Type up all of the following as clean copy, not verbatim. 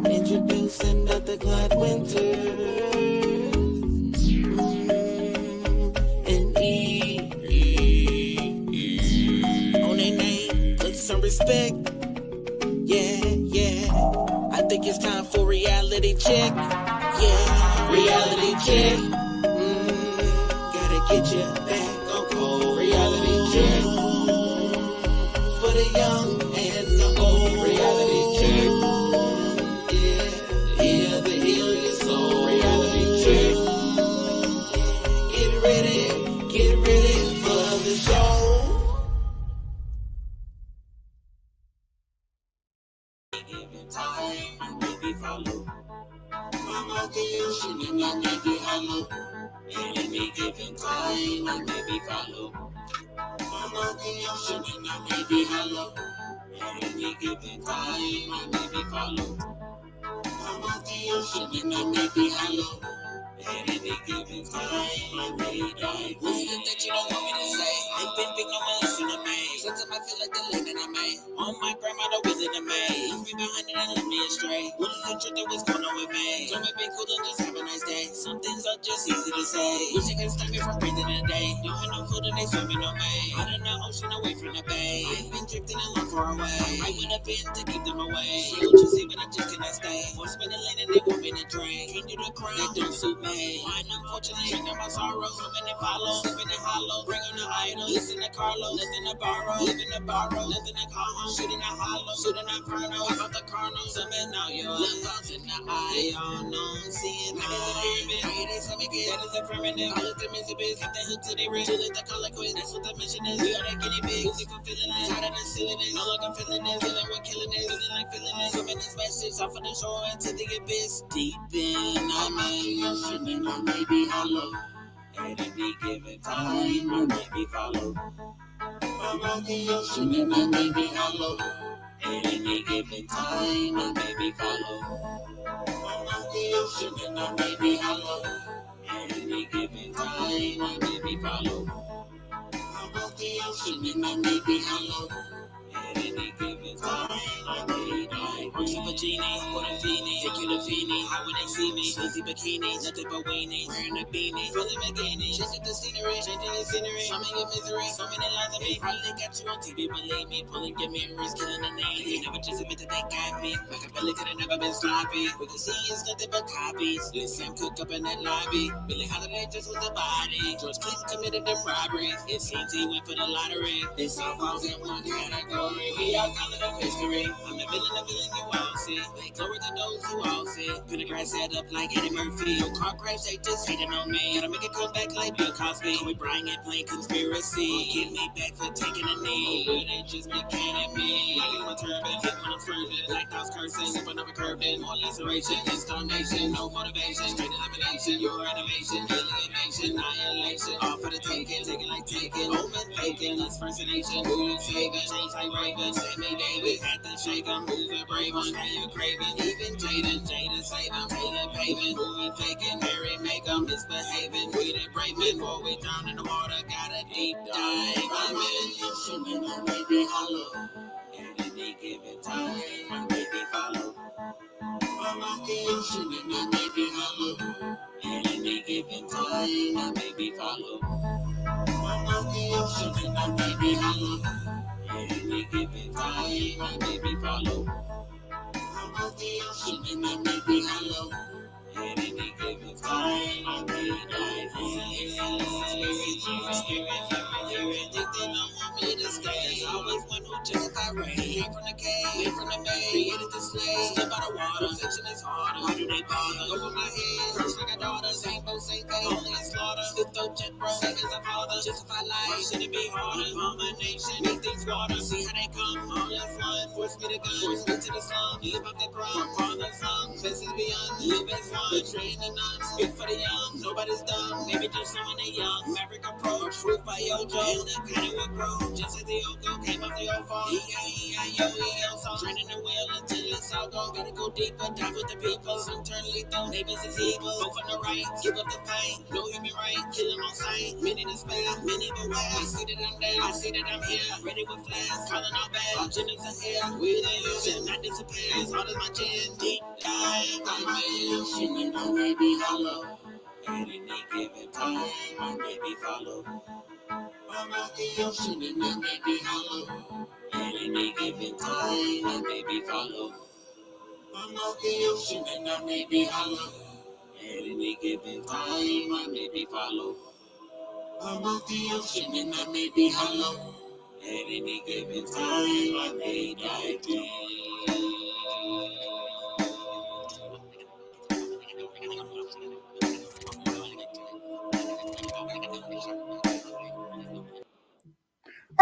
Introducing Dr. Clyde Winter and on their name, put some respect. Yeah. I think it's time for reality check. Yeah, reality check. Gotta get you back on cold. Reality check for the young and the old. Reality check. Yeah, the heal your soul. Reality check. Get ready for the show. Given time, I may be follow. Mama, the ocean and I may be hollow. At any given time, I may be follow. Mama, the ocean and I may be hollow. At any given time, I may be follow. Mama, the ocean and I may be hollow. At any given time, I may die. What's the that you don't want me to say? Ain't been big, no one listen to me. Sometimes I feel like the lane that I made. On my grandmother was in the maze. Leave me behind it and let me astray. What is the truth that was going on with me? Don't make me cool and just have a nice day. Some things are just easy to say. Wish I could stop me from breathing a day. Don't have no food and they swimming on me. Out in the ocean away from the bay. I've been drifting along far away. I went up in to keep them away. See what you see, but I just cannot stay. Force me to lane and they want me to drink. Can't do the crime, that don't suit me. Mine, unfortunately, ain't got my sorrows. Swimming and follow, sleeping and hollow. Bring on the idol, listen to Carlo. Nothing to borrow, living to borrow. Nothing to call home, shooting a hollow. Shooting a inferno, how about the carnal? Summon all your love thoughts in the eye. All known, seeing that is a pyramid. How they tell me that is a primitive. All of them is a biz, got the hook to the ring. Too late to call it quits, that's what the mission is. We are the guinea pigs, who's if I'm feeling it. Tired of the ceiling it, no longer feeling it. Feeling we're killing it, feeling like feeling it. Swimming this message off of the shore into the abyss. Deep in, I'm in the ocean and I may be hollow. At any given time, I may be followed. I'm on the ocean and I may be hollow. At any given time, I may be followed. I'm on the ocean and I may be hollow. At any given time, I may be followed. I'm on the ocean and I may be hollow. At any given time, I may die. I'm super genie, what a fiend, take you to Feeny. How would they see me? Sleazy bikini, nothing but weenie. Wearing a beanie, feeling bikini. Changing the scenery, some of your misery, so many lies of me. Probably got you on TV, believe me. Pulling your memories, killing the name. They never just admit that they got me. Machiavelli could have never been sloppy. We can see it's nothing but copies. Listen, cook up in that lobby. Billie Holiday just was a body. George Clinton committed them robberies. It seems he went for the lottery. This all falls in one category. We all call it a mystery. I'm the villain you all see. They glory to those who all see. Put a grass set up like Eddie Murphy. Your car crash, they just hating on me. Gotta make it come back like Bill Cosby. Call me Brian playing conspiracy. Get me back for taking a knee. But they just be kidding me. Like in my turban, hit when I'm swerving. Black house cursing, sipping over curving. More laceration, installation, no motivation. Straight elimination, your animation, alienation, annihilation. All for the taking, taking like taking. Open faking, less personation. Who you saving? Change like Raven, Sammy Davis. Had to shake 'em, moving brave on. Now you craving. Even Jaden save 'em. Taylor paving, who we faking? Mary make 'em misbehaving. We the brave before we drown in the water. Got a deep dive. I'm in the ocean and I may be hollow. At any given time, I may be followed. I'm on the ocean and I may be hollow. At any given time, I may be followed. I'm on the ocean and I may be hollow. At any given time, I may be followed. I'm on the ocean and I may be hollow. At any given time, I may die. Think they don't want me to stay. There's always one who just got raised. Came from the cave, came from the bay, created the slave. Step out of water, fiction is harder. Why do they bother? Over my head, first like a daughter. Same boat, same fate, only in slaughter. Still throw jet bro, same as a father. Justify life, why should it be harder? All my nation, make things water. See how they come, all in one. Force me to go, force me to the slum. Live up the crumb, father's hung. Faces beyond, live as one. The training on speak for the young. Nobody's dumb. Maybe just someone they young. Maverick approach. Truth by Yojo. And the kind will grow. Just as the Oko came off the old phone. E-I-E-I-O-E-O. So training the wheel until it's all gone. Gotta go deeper. Dive with the people. Some turn lethal. Neighbors is evil. Go for the right. Give up the pain. No, you be right. Kill them on sight. Many despair. Many beware. I see that I'm there. I see that I'm here. Ready with flares. Calling all bad. Agendas are here. We the illusion. Not disappear. As hard as my chin. Deep dive. I'm my illusion. And I may be hollow. At any given time. I may be followed. I'm out the ocean and I may be hollow. At any given time. I may be followed. I'm out the ocean and I may be hollow. At any given time, I may be followed. I'm out the ocean and I may be hollow. At any given time, I may die deep.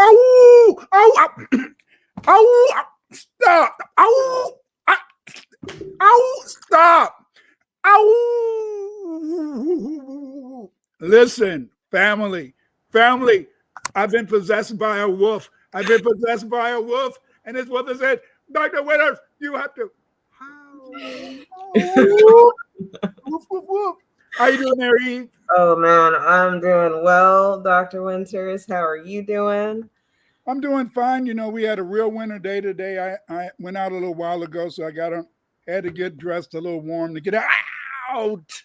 Oh, oh, oh, stop. Oh, oh, stop. Oh, listen, family, I've been possessed by a wolf. And this wolf said, Dr. Withers, you have to. Woof, woof, woof. How you doing there, Eve? Oh, man, I'm doing well, Dr. Winters. How are you doing? I'm doing fine. You know, we had a real winter day today. I went out a little while ago, so I had to get dressed a little warm to get out.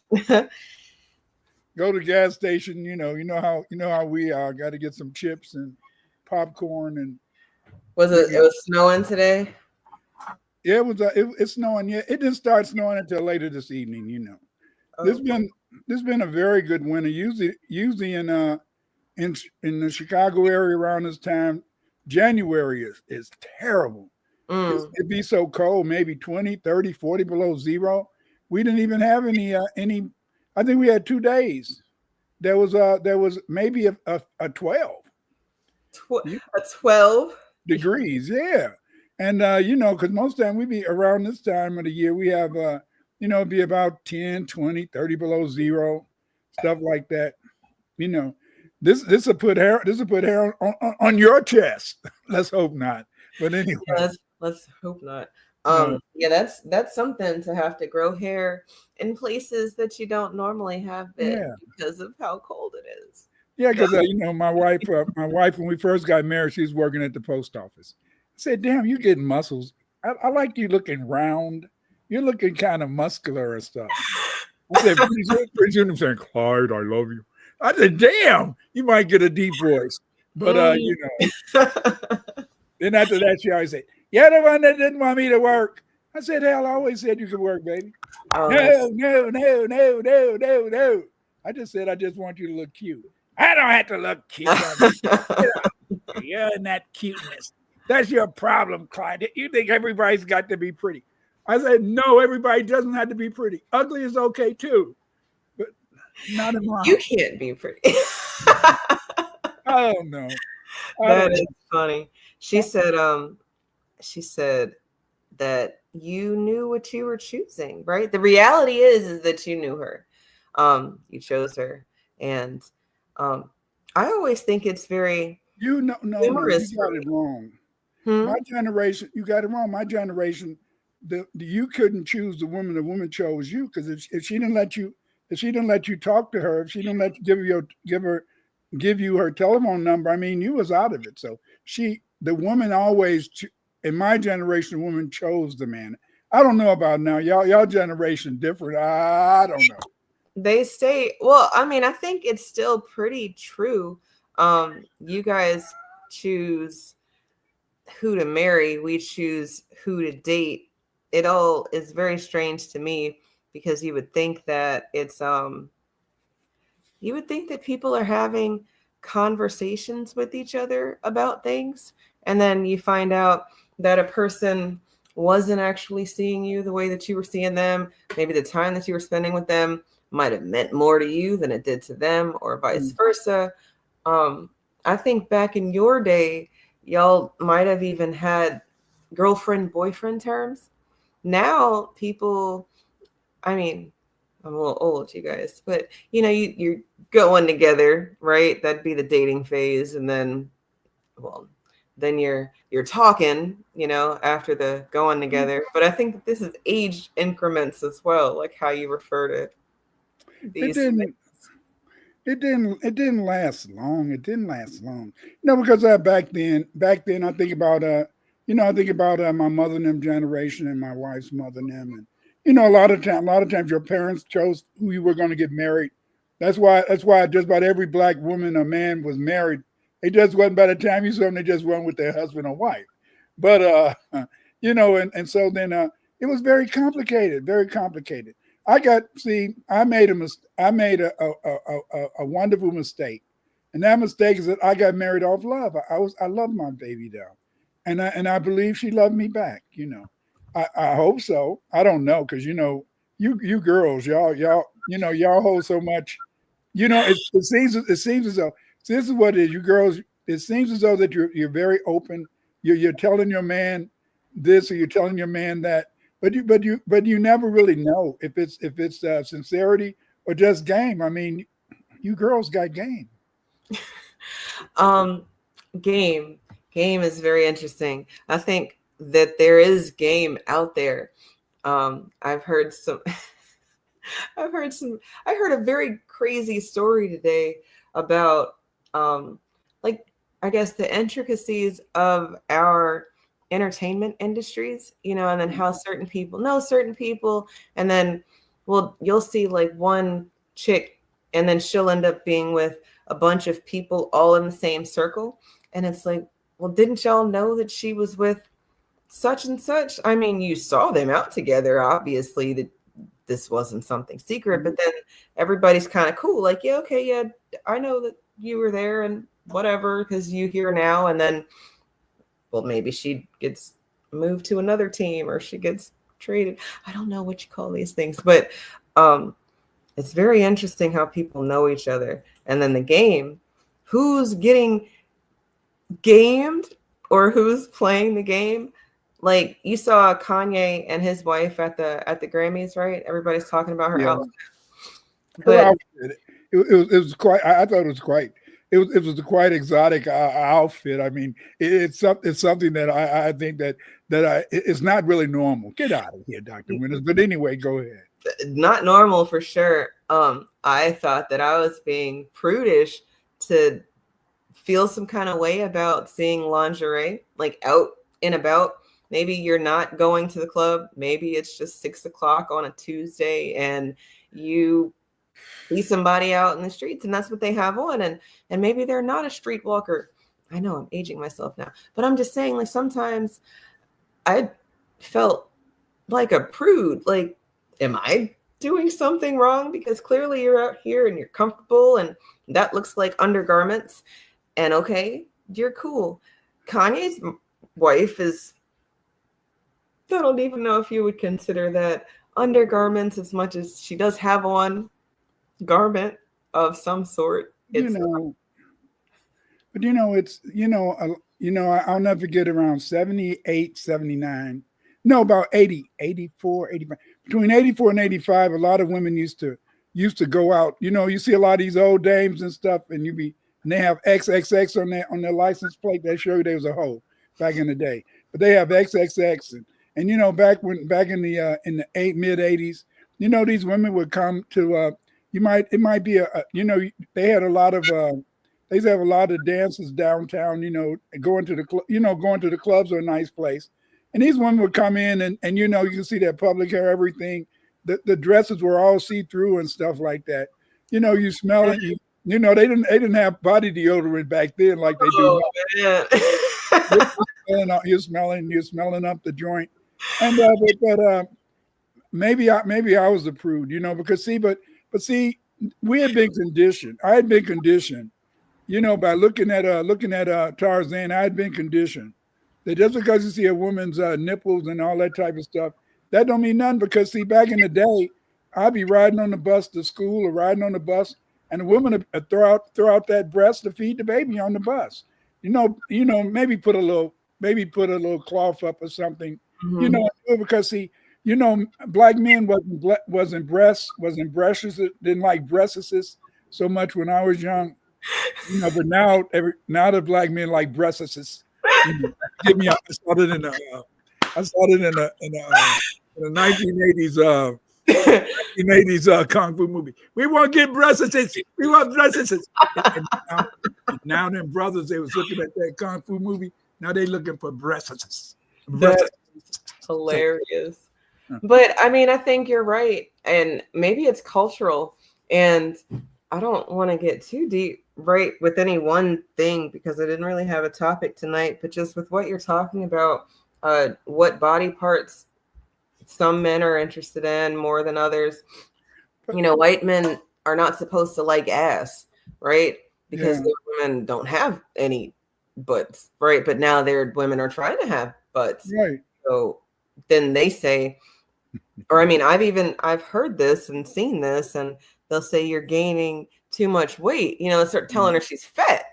Go to the gas station. You know how we are. Got to get some chips and popcorn and. It was snowing today? Yeah, it's snowing. Yeah, it didn't start snowing until later this evening. You know, this been a very good winter. Usually in the Chicago area around this time, January is terrible. It'd be so cold, maybe 20, 30, 40 below zero. We didn't even have any. I think we had 2 days. There was maybe a 12. A 12 degrees, yeah. And because most of the time we be around this time of the year, we have be about 10, 20, 30 below zero, stuff like that. This will put hair on your chest. Let's hope not. But anyway. Yeah, let's hope not. Yeah, that's something to have to grow hair in places that you don't normally have it because of how cold it is. Yeah, because my wife, when we first got married, she was working at the post office. I said, "Damn, you getting muscles. I like you looking round. You're looking kind of muscular and stuff." I said, pretty soon I'm saying, "Clyde, I love you." I said, "Damn, you might get a deep voice." But then after that, she always said, "You're the one that didn't want me to work." I said, "Hell, I always said you could work, baby." No. I just said I just want you to look cute. I don't have to look cute. You're in that cuteness. That's your problem, Clyde. You think everybody's got to be pretty. I said, no, everybody doesn't have to be pretty. Ugly is okay too, but not in my You can't be pretty. I don't know. That is funny. She said that you knew what you were choosing, right? The reality is that you knew her. You chose her. And I always think it's very humorous. You got it wrong. My generation, you got it wrong. My generation, you couldn't choose the woman. The woman chose you, because if she didn't let you talk to her, if she didn't let you give you her telephone number, I mean, you was out of it. So the woman always, in my generation, the woman chose the man. I don't know about now. Y'all generation different. I don't know. They say, well, I mean, I think it's still pretty true. You guys choose who to marry. We choose who to date. It all is very strange to me, because you would think that people are having conversations with each other about things, and then you find out that a person wasn't actually seeing you the way that you were seeing them. Maybe the time that you were spending with them might have meant more to you than it did to them, or vice versa. I think back in your day, y'all might have even had girlfriend, boyfriend terms. Now people, I mean, I'm a little old, you guys, but you're going together, right? That'd be the dating phase, and then, well, then you're talking, after the going together. But I think that this is age increments as well, like how you refer to It these didn't. things. It didn't last long. It didn't last long. Because back then, I think about I think about my mother and them generation and my wife's mother and them, and a lot of times your parents chose who you were going to get married. That's why just about every black woman or man was married. It just wasn't by the time you saw them, they just went with their husband or wife. But and so then it was very complicated, very complicated. I made a wonderful mistake. And that mistake is that I got married off love. I loved my baby doll. And I believe she loved me back, I hope so. I don't know, because you girls, y'all hold so much. It seems as though, see, this is what it is. You girls, it seems as though that you're very open. You're telling your man this, or you're telling your man that, but you never really know if it's sincerity or just game. I mean, you girls got game. Um, game. Game is very interesting. I think that there is game out there. I've heard some. I've heard some. I heard a very crazy story today about, like, I guess the intricacies of our entertainment industries, and then how certain people know certain people, and then, well, you'll see like one chick, and then she'll end up being with a bunch of people all in the same circle, and it's like, well, didn't y'all know that she was with such and such? I mean, you saw them out together, obviously, that this wasn't something secret, but then everybody's kind of cool, like, yeah, okay, yeah, I know that you were there and whatever, because you here now. And then, well, maybe she gets moved to another team, or she gets traded. I don't know what you call these things, but it's very interesting how people know each other. And then the game, who's getting gamed or who's playing the game. Like, you saw Kanye and his wife at the Grammys, right? Everybody's talking about her Yeah. outfit. Her But outfit, it was quite. I thought it was quite. It was a quite exotic outfit. I mean, it's something that I think it's not really normal. Get out of here, Dr. Winters. But anyway, go ahead. not normal for sure. I thought that I was being prudish to feel some kind of way about seeing lingerie, like, out and about. Maybe you're not going to the club. Maybe it's just 6 o'clock on a Tuesday and you see somebody out in the streets and that's what they have on. And maybe they're not a streetwalker. I know I'm aging myself now, but I'm just saying, like, sometimes I felt like a prude. Like, am I doing something wrong? Because clearly you're out here and you're comfortable and that looks like undergarments. And okay, you're cool. Kanye's wife is, I don't even know if you would consider that undergarments, as much as she does have on garment of some sort. It's But it's I'll never forget, around 78, 79. No, about 80, 84, 85. Between 84 and 85, a lot of women used to go out. You see a lot of these old dames and stuff, and they have XXX on their license plate. That show you they was a hoe back in the day. But they have XXX, and back in the mid 80s, these women would come to it might be they had a lot of they used to have a lot of dances downtown, going to the clubs are a nice place. And these women would come in and you can see their public hair, everything. The dresses were all see-through and stuff like that. You smell it. They didn't have body deodorant back then like they do now. You're smelling up the joint. And but maybe I was a prude, because see, we had been conditioned. I had been conditioned, by looking at Tarzan. I had been conditioned that just because you see a woman's nipples and all that type of stuff, that don't mean nothing. Because see, back in the day, I'd be riding on the bus to school or riding on the bus, and a woman would throw out that breast to feed the baby on the bus. Maybe put a little cloth up or something. Mm-hmm. Because see, You know, black men wasn't breasts, didn't like breasts so much when I was young. You know, but now the black men like breasts. You know, give me. I saw it in the 1980s 1980s kung fu movie. We want to get breasts. We want breasts. Now them brothers, they was looking at that kung fu movie. Now they looking for breasts. That's hilarious. But I mean, I think you're right. And maybe it's cultural. And I don't want to get too deep right with any one thing because I didn't really have a topic tonight, but just with what you're talking about, what body parts some men are interested in more than others. You know, white men are not supposed to like ass, right? Because their women don't have any butts, right? But now their women are trying to have butts. Right. So then they say, or I mean, I've heard this and seen this, and they'll say you're gaining too much weight. You know, start telling her she's fat.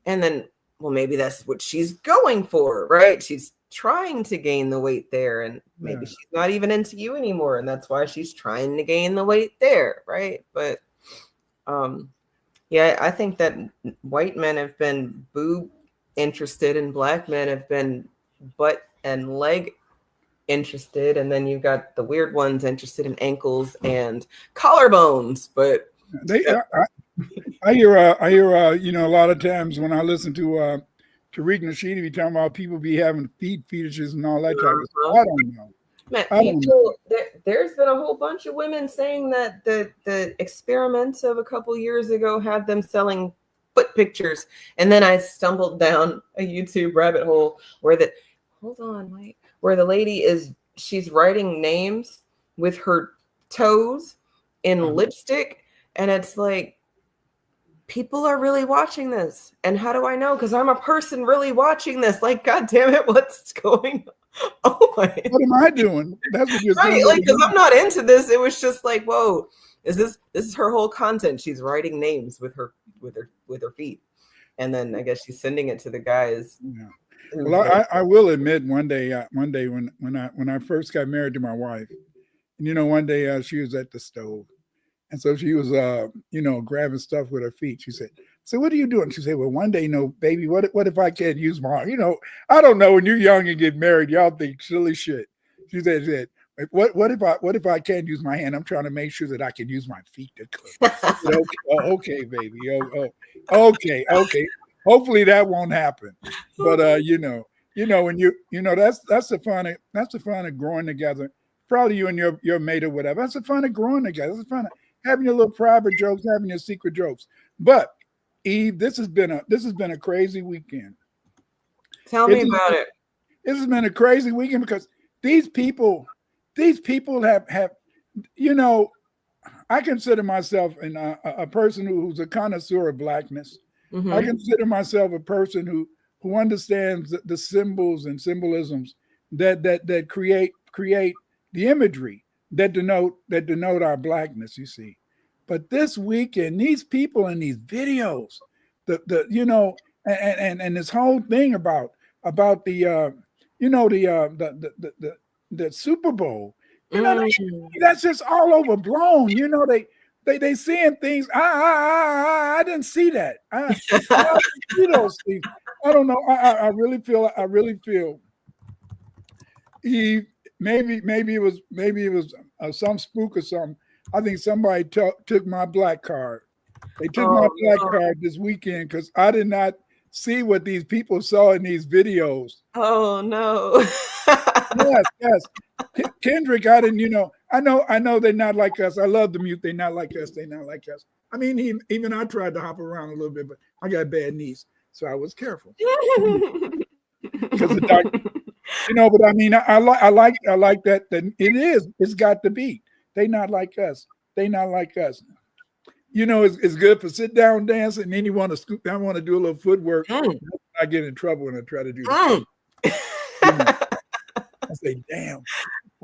And then, well, maybe that's what she's going for, right? She's trying to gain the weight there, and maybe she's not even into you anymore, and that's why she's trying to gain the weight there, right? But yeah, I think that white men have been boob interested and black men have been butt and leg interested, and then you've got the weird ones interested in ankles and collarbones. But I hear you know, a lot of times when I listen to Tariq Nasheed be talking about people be having feet fetishes and all that type of stuff. I don't know. Man, there's been a whole bunch of women saying that the experiments of a couple years ago had them selling foot pictures, and then I stumbled down a YouTube rabbit hole where where the lady she's writing names with her toes in lipstick, and it's like, people are really watching this. And how do I know? Because I'm a person really watching this. Like, God damn it, what's going on? Oh my! What am I doing? That's what you're right. Like, because I'm not into this. It was just like, whoa, this is her whole content. She's writing names with her feet, and then I guess she's sending it to the guys. Yeah. Well, I will admit one day when I first got married to my wife, and you know, one day she was at the stove. And so she was, you know, grabbing stuff with her feet. She said, "So what are you doing?" She said, "Well, one day, no, baby, what if I can't use my arm?" You know, I don't know. When you're young and get married, y'all think silly shit. She said, what if I can't use my hand? I'm trying to make sure that I can use my feet to cook. Said, okay, baby. Okay. Hopefully that won't happen. But you know, when you know, that's the fun of growing together. Probably you and your mate or whatever. That's the fun of growing together. That's the fun of having your little private jokes, having your secret jokes. But Eve, this has been a crazy weekend. Tell me about it. This has been a crazy weekend because these people have, you know, I consider myself a person who's a connoisseur of blackness. Mm-hmm. I consider myself a person who understands the symbols and symbolisms that create the imagery that denote our blackness, you see. But this weekend, these people in these videos, the you know, and this whole thing about the you know, the Super Bowl, you know, that's just all overblown. You know, they seeing things. I didn't see that. I didn't see those things. I don't know. I really feel. Maybe it was some spook or something. I think somebody took my black card. They took my black card this weekend because I did not see what these people saw in these videos. Oh no! Yes. Kendrick, I didn't. You know, I know they're not like us. I love the mute. They're not like us. They're not like us. I mean, even I tried to hop around a little bit, but I got bad knees, so I was careful. Because the dark. You know, but I mean, I like that it's got the beat. They not like us. They not like us. You know, it's good for sit down dancing, and then you want to scoop. I want to do a little footwork. I get in trouble when I try to do that. I say, damn.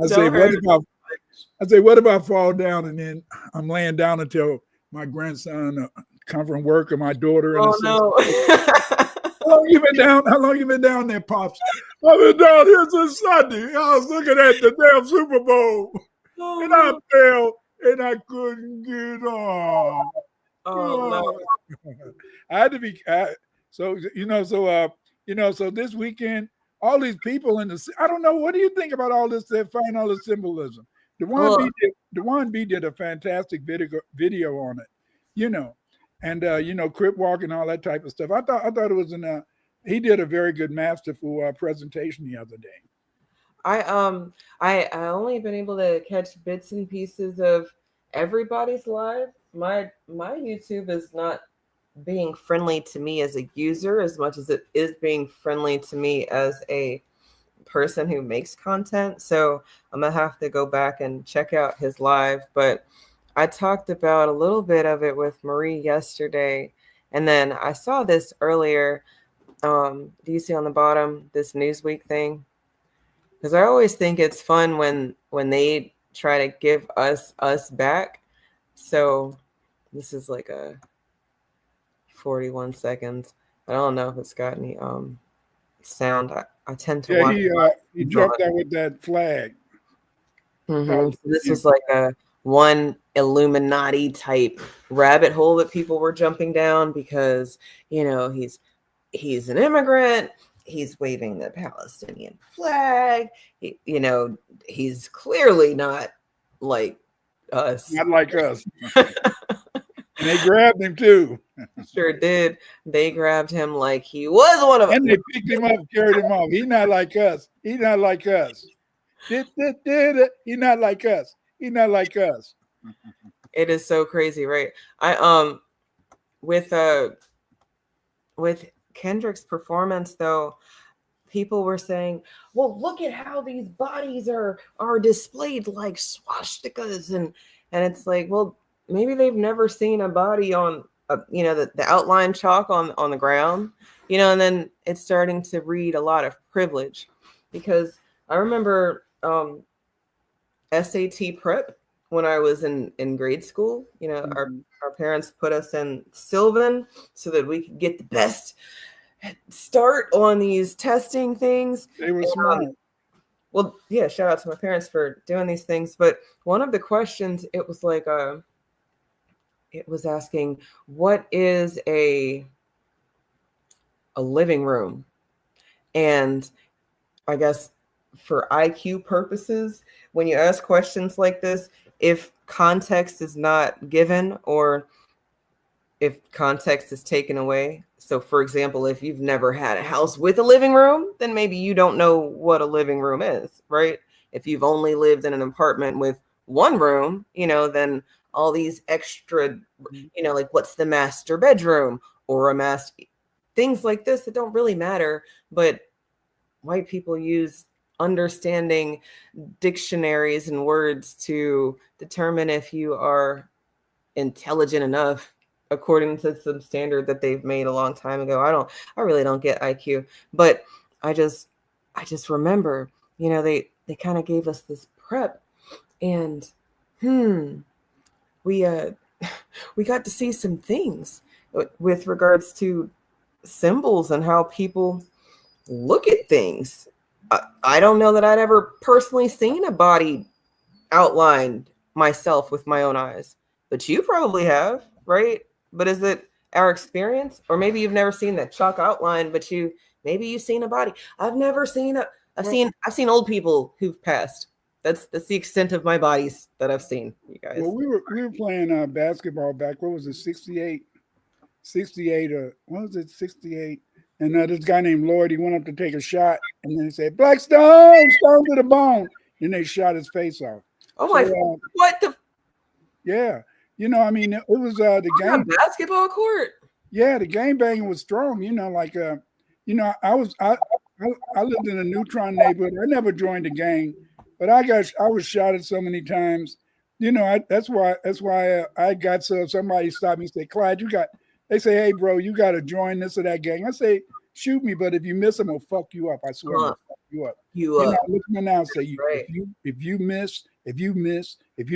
I say, what if I fall down and then I'm laying down until my grandson come from work or my daughter? Oh no. long you been down? How long you been down there, Pops? I've been down here since Sunday. I was looking at the damn Super Bowl, and I fell, and I couldn't get on. Oh I had to be so so this weekend, all these people in the I don't know, what do you think about all this? They find all the symbolism. Dewan B did a fantastic video on it, and crip walk and all that type of stuff. I thought it was he did a very good masterful presentation the other day. I only been able to catch bits and pieces of everybody's live. My YouTube is not being friendly to me as a user as much as it is being friendly to me as a person who makes content. So I'm gonna have to go back and check out his live. But I talked about a little bit of it with Marie yesterday, and then I saw this earlier. Do you see on the bottom this Newsweek thing? Because I always think it's fun when they try to give us back. So this is like a 41 seconds. I don't know if it's got any sound. I tend to watch. He jumped out with that flag. So this was like a one Illuminati type rabbit hole that people were jumping down because he's an immigrant. He's waving the Palestinian flag. He's clearly not like us. Not like us. And they grabbed him too. Sure did. They grabbed him like he was one of them. And they picked him up, carried him off. He's not like us. He's not like us. He's not like us. He's not like us. It is so crazy, right? With Kendrick's performance, though, people were saying, well, look at how these bodies are displayed like swastikas, and it's like, well, maybe they've never seen a body on the outline chalk on the ground, and then it's starting to read a lot of privilege, because I remember SAT prep when I was in grade school. Our parents put us in Sylvan so that we could get the best start on these testing things. They were smart. Well, yeah, shout out to my parents for doing these things. But one of the questions, it was like it was asking, what is a living room? And I guess for IQ purposes, when you ask questions like this, if context is not given or if context is taken away. So for example, if you've never had a house with a living room, then maybe you don't know what a living room is, right? If you've only lived in an apartment with one room, then all these extra, like what's the master bedroom or a master, things like this that don't really matter. But white people use understanding dictionaries and words to determine if you are intelligent enough according to some standard that they've made a long time ago. I really don't get IQ, but I just remember, they kind of gave us this prep, and we got to see some things with regards to symbols and how people look at things. I don't know that I'd ever personally seen a body outlined myself with my own eyes, but you probably have, right? But is it our experience? Or maybe you've never seen that chalk outline, but maybe you've seen a body. I've never seen I've seen old people who've passed. That's the extent of my bodies that I've seen, you guys. Well, we were playing basketball back. What was it? 68 what was it? 68. And this guy named Lloyd, he went up to take a shot, and then he said, "Black stone to the bone." And they shot his face off. Oh my! What the? Yeah, it was the game basketball court. Yeah, the game banging was strong. I lived in a neutron neighborhood. I never joined a gang, but I was shot at so many times. That's why I got somebody stopped me and said, "Clyde, they say, hey, bro, you got to join this or that gang." I say, shoot me, but if you miss them, I'll fuck you up. I swear I'll fuck you up. Look at me now, say, right. if you miss, if you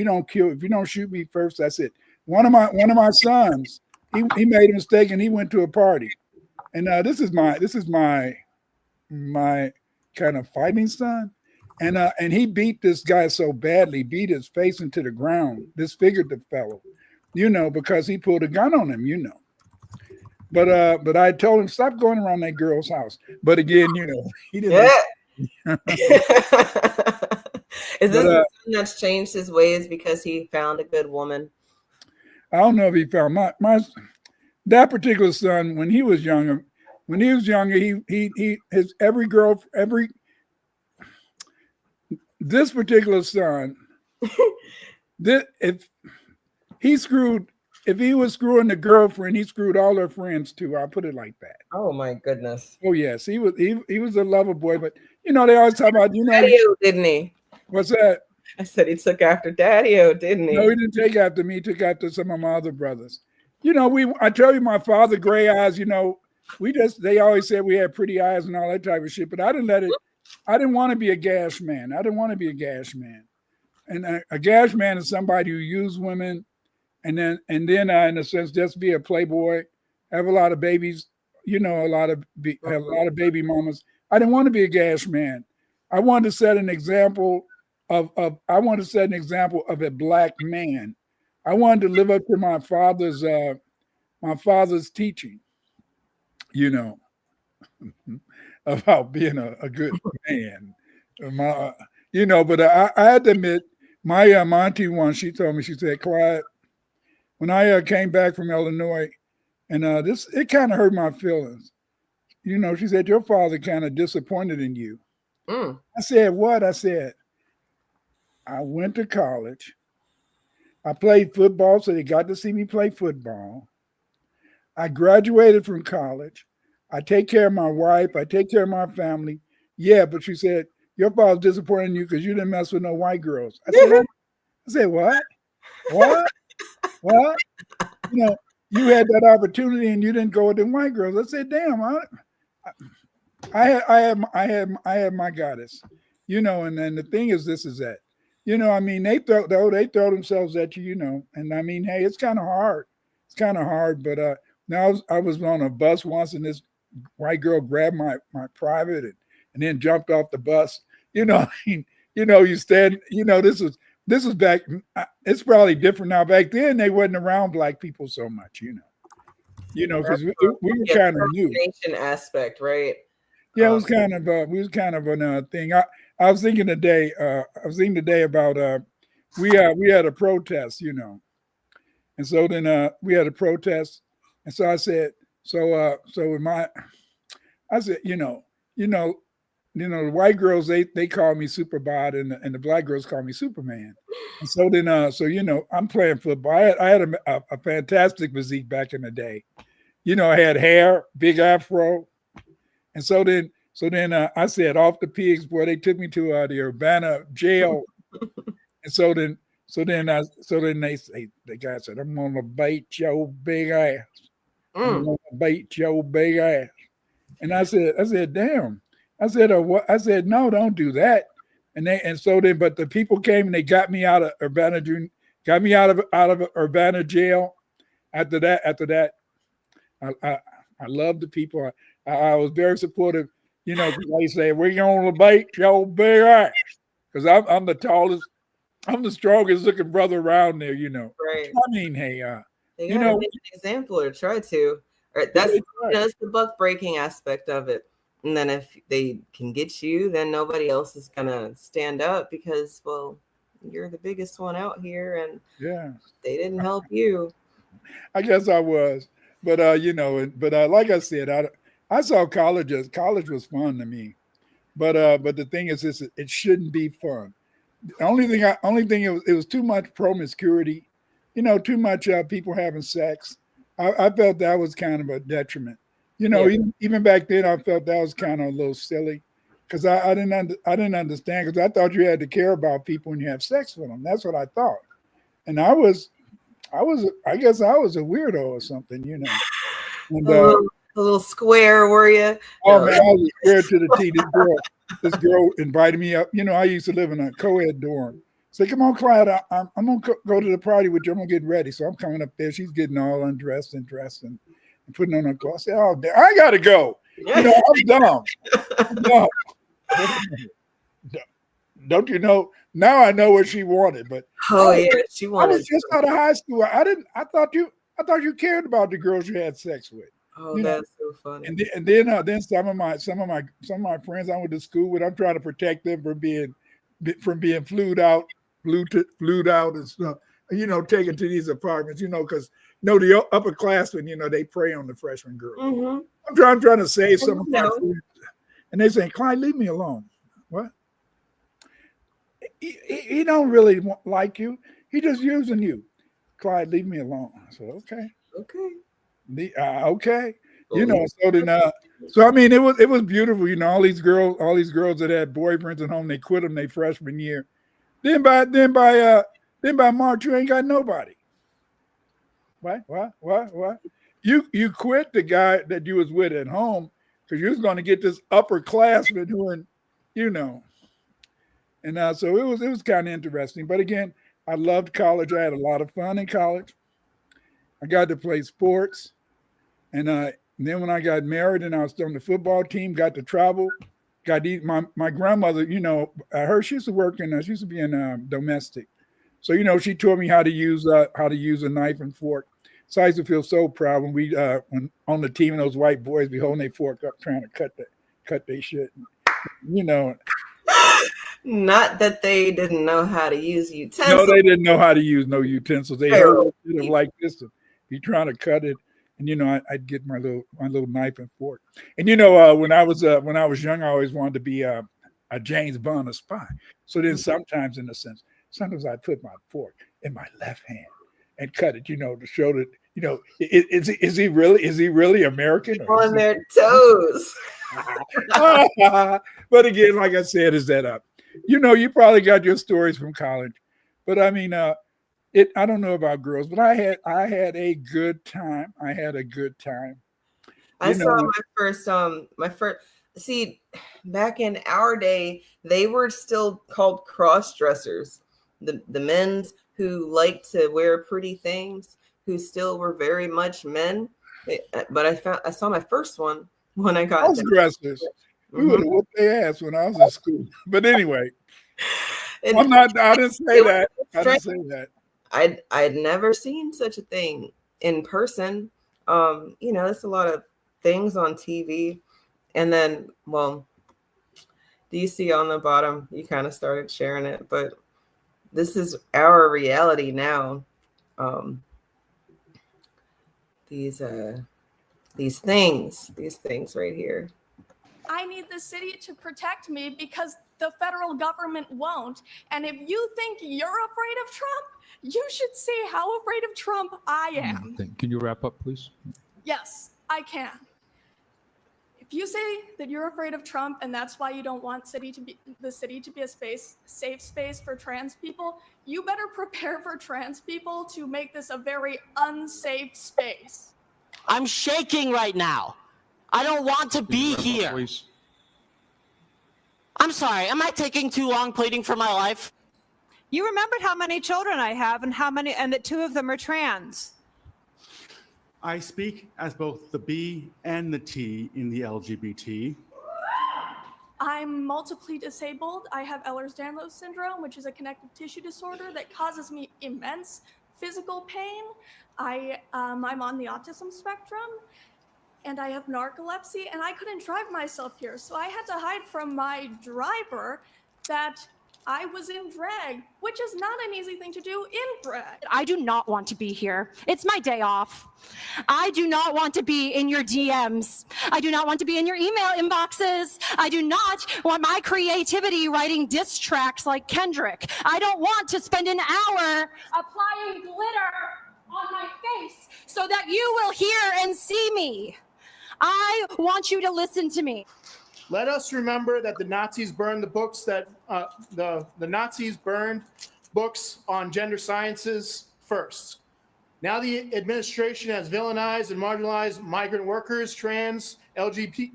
don't kill, if you don't shoot me first, that's it. One of my sons, he made a mistake and he went to a party. And this is my kind of fighting son. And he beat this guy so badly, beat his face into the ground, disfigured the fellow, because he pulled a gun on him. But I told him, stop going around that girl's house. But again, he didn't. Yeah. Is this the son that's changed his ways because he found a good woman? I don't know if he found that particular son when he was younger. When he was younger, this particular son, if he was screwing the girlfriend, he screwed all her friends too. I'll put it like that. Oh my goodness. Oh yes, he was a lover boy, but they always talk about Daddy-o, didn't he? What's that? I said he took after Daddy-o, didn't he? No, he didn't take after me. He took after some of my other brothers. I tell you, my father, gray eyes. They always said we had pretty eyes and all that type of shit, but I didn't let it. I didn't want to be a gash man. I didn't want to be a gash man. And a gash man is somebody who used women, and then in a sense just be a playboy, have a lot of babies, have a lot of baby mamas. I didn't want to be a gash man. I wanted to set an example of a black man. I wanted to live up to my father's teaching, about being a good man. But I had to admit, my auntie once, she told me, she said, Clyde, when I came back from Illinois, and it kind of hurt my feelings. She said, your father kind of disappointed in you. Mm. I said, what? I said, I went to college. I played football, so they got to see me play football. I graduated from college. I take care of my wife. I take care of my family. Yeah, but she said, your father's disappointed in you because you didn't mess with no white girls. I said, what? What? What? You had that opportunity and you didn't go with the white girls. I said, damn, I had my goddess, and then the thing is, this is that, they throw themselves at you, and I mean, hey, it's kind of hard. But now I was on a bus once and this white girl grabbed my private and then jumped off the bus. You stand, this was back. It's probably different now. Back then, they wasn't around black people so much, because we were kind of new. Aspect, right? Yeah, it was kind of we was kind of a thing. I was thinking today. About we had a protest, and so then we had a protest, and so I said, I said, the white girls they call me Superbot and the black girls call me Superman. And so then I'm playing football. I had a fantastic physique back in the day. I had hair, big afro. And so then I said, off the pigs, boy, they took me to the Urbana jail. And so then they say, the guy said, I'm gonna bait your big ass. I'm gonna bait your big ass. And I said, damn. I said, what? I said, no, don't do that. But the people came and they got me out of Urbana, out of Urbana jail. After that, I love the people. I was very supportive. They say, we're gonna bait your big ass. Because I'm the tallest, I'm the strongest looking brother around there, Right. I mean, hey, they gotta make an example or try to. Or that's the buck breaking aspect of it. And then if they can get you, then nobody else is gonna stand up because, well, you're the biggest one out here, and they didn't help you. I guess I was, but like I said, I saw college was fun to me, but the thing is, it shouldn't be fun. The only thing it was too much promiscuity, too much people having sex. I felt that was kind of a detriment. Even back then, I felt that was kind of a little silly because I didn't understand, because I thought you had to care about people when you have sex with them. That's what I thought, and I guess I was a weirdo or something, And, a little square, were you? Oh man, I was square to the T. This girl invited me up. I used to live in a co-ed dorm. Say, come on, Clyde, I'm gonna go to the party with you. I'm gonna get ready. So I'm coming up there. She's getting all undressed and dressed, and and putting on her clothes. I said, oh, damn, I gotta go. You know, I'm dumb. No. Don't you know? Now I know what she wanted, but She I wanted. was just out of high school. I thought you cared about the girls you had sex with. Oh, You know, that's so funny. and then some of my friends I went to school with, I'm trying to protect them from being flued out and stuff. You know, taken to these apartments. You know, because the upperclassmen, they prey on the freshman girls. Mm-hmm. I'm trying to save some of my friends, and they saying, "Clyde, leave me alone." What? He don't really like you. He just using you. Clyde, leave me alone. I said, okay. Okay. You know, so then so I mean it was beautiful, you know, all these girls that had boyfriends at home, they quit them their freshman year. Then by March, you ain't got nobody. What? You quit the guy that you was with at home because you was going to get this upperclassman who, you know. And so it was kind of interesting. But again, I loved college. I had a lot of fun in college. I got to play sports. And then when I got married and I was on the football team, got to travel, my grandmother, you know, she used to work she used to be in domestic. So, you know, she taught me how to use a knife and fork. So I used to feel so proud when when on the team and those white boys be holding their fork up trying to cut their shit. You know. Not that they didn't know how to use utensils. No, they didn't know how to use no utensils. They held it like this and be trying to cut it. And you know, I'd get my little knife and fork. And you know, when I was young, I always wanted to be a James Bond, a spy. So then sometimes I'd put my fork in my left hand and cut it, you know, to show that, you know, is he really American? On their toes. But again, like I said, is that you know, you probably got your stories from college, but I mean, I don't know about girls, but I had a good time. I had a good time. I saw my first. See, back in our day, they were still called cross dressers. The men's who liked to wear pretty things, who still were very much men. But I saw my first one when I got cross dressers. We would have whooped their ass when I was in school. But anyway, I didn't say that. I didn't say that. I'd never seen such a thing in person. You know, it's a lot of things on TV. And then, well, do you see on the bottom, you kind of started sharing it, but this is our reality now. These things right here. I need the city to protect me because the federal government won't. And if you think you're afraid of Trump, you should see how afraid of Trump I am. Can you wrap up, please? Yes, I can. If you say that you're afraid of Trump and that's why you don't want the city to be a safe space for trans people, you better prepare for trans people to make this a very unsafe space. I'm shaking right now. I don't want to be here. Please. I'm sorry. Am I taking too long pleading for my life? You remembered how many children I have and that 2 of them are trans. I speak as both the B and the T in the LGBT. I'm multiply disabled. I have Ehlers-Danlos syndrome, which is a connective tissue disorder that causes me immense physical pain. I'm on the autism spectrum, and I have narcolepsy, and I couldn't drive myself here, so I had to hide from my driver that I was in drag, which is not an easy thing to do in drag. I do not want to be here. It's my day off. I do not want to be in your DMs. I do not want to be in your email inboxes. I do not want my creativity writing diss tracks like Kendrick. I don't want to spend an hour applying glitter on my face so that you will hear and see me. I want you to listen to me. Let us remember that the Nazis burned the books that the Nazis burned books on gender sciences first. Now the administration has villainized and marginalized migrant workers, trans, LGBT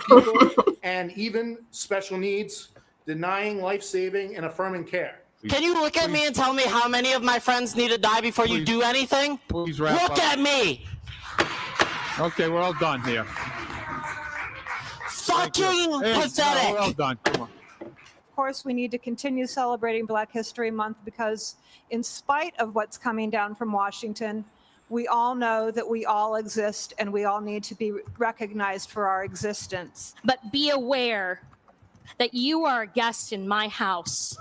people, and even special needs, denying life-saving and affirming care. Can you look at me and tell me how many of my friends need to die before you do anything? Please wrap up. Look at me. Okay, we're all done here. Fucking Hey, pathetic. no, we're all done. Come on. Of course, we need to continue celebrating Black History Month because in spite of what's coming down from Washington, we all know that we all exist and we all need to be recognized for our existence. But be aware that you are a guest in my house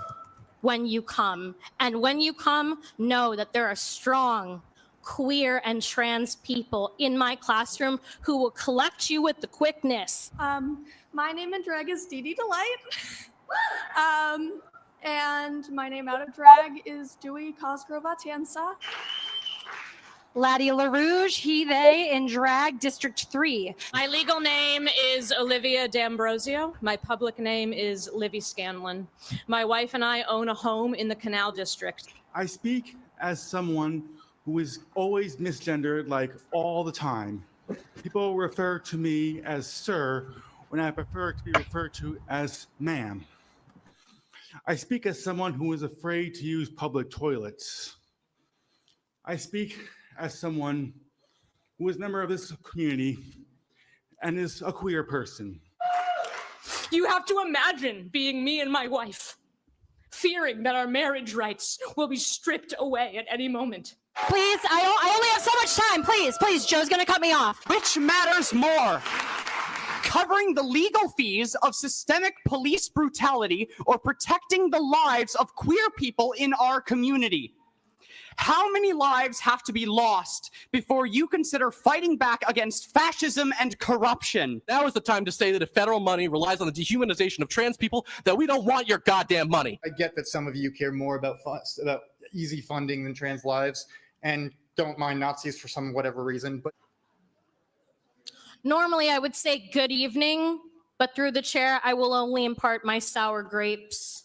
when you come. And when you come, know that there are strong queer and trans people in my classroom who will collect you with the quickness. My name in drag is Dee Dee Delight. And my name out of drag is Dewey Cosgrove Atienza. Laddie LaRouge, he, they, in drag, District 3. My legal name is Olivia D'Ambrosio. My public name is Livy Scanlon. My wife and I own a home in the Canal District. I speak as someone who is always misgendered, like all the time. People refer to me as sir when I prefer to be referred to as ma'am. I speak as someone who is afraid to use public toilets. I speak as someone who is a member of this community and is a queer person. You have to imagine being me and my wife, fearing that our marriage rights will be stripped away at any moment. Please, I only have so much time. Please, Joe's gonna cut me off. Which matters more? Covering the legal fees of systemic police brutality or protecting the lives of queer people in our community? How many lives have to be lost before you consider fighting back against fascism and corruption? Now is the time to say that if federal money relies on the dehumanization of trans people, that we don't want your goddamn money. I get that some of you care more about easy funding than trans lives and don't mind Nazis for some whatever reason, but Normally, I would say good evening, but through the chair, I will only impart my sour grapes.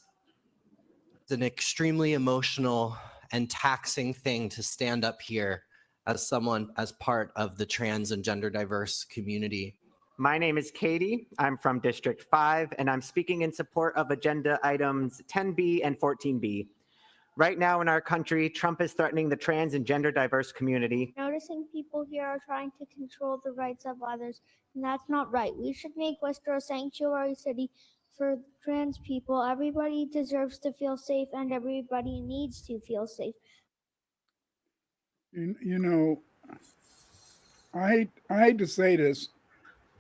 It's an extremely emotional and taxing thing to stand up here as someone as part of the trans and gender diverse community. My name is Katie. I'm from District 5, and I'm speaking in support of agenda items 10B and 14B. Right now in our country, Trump is threatening the trans and gender diverse community. Noticing people here are trying to control the rights of others, and that's not right. We should make Western a sanctuary city for trans people. Everybody deserves to feel safe, and everybody needs to feel safe. You know, I hate to say this.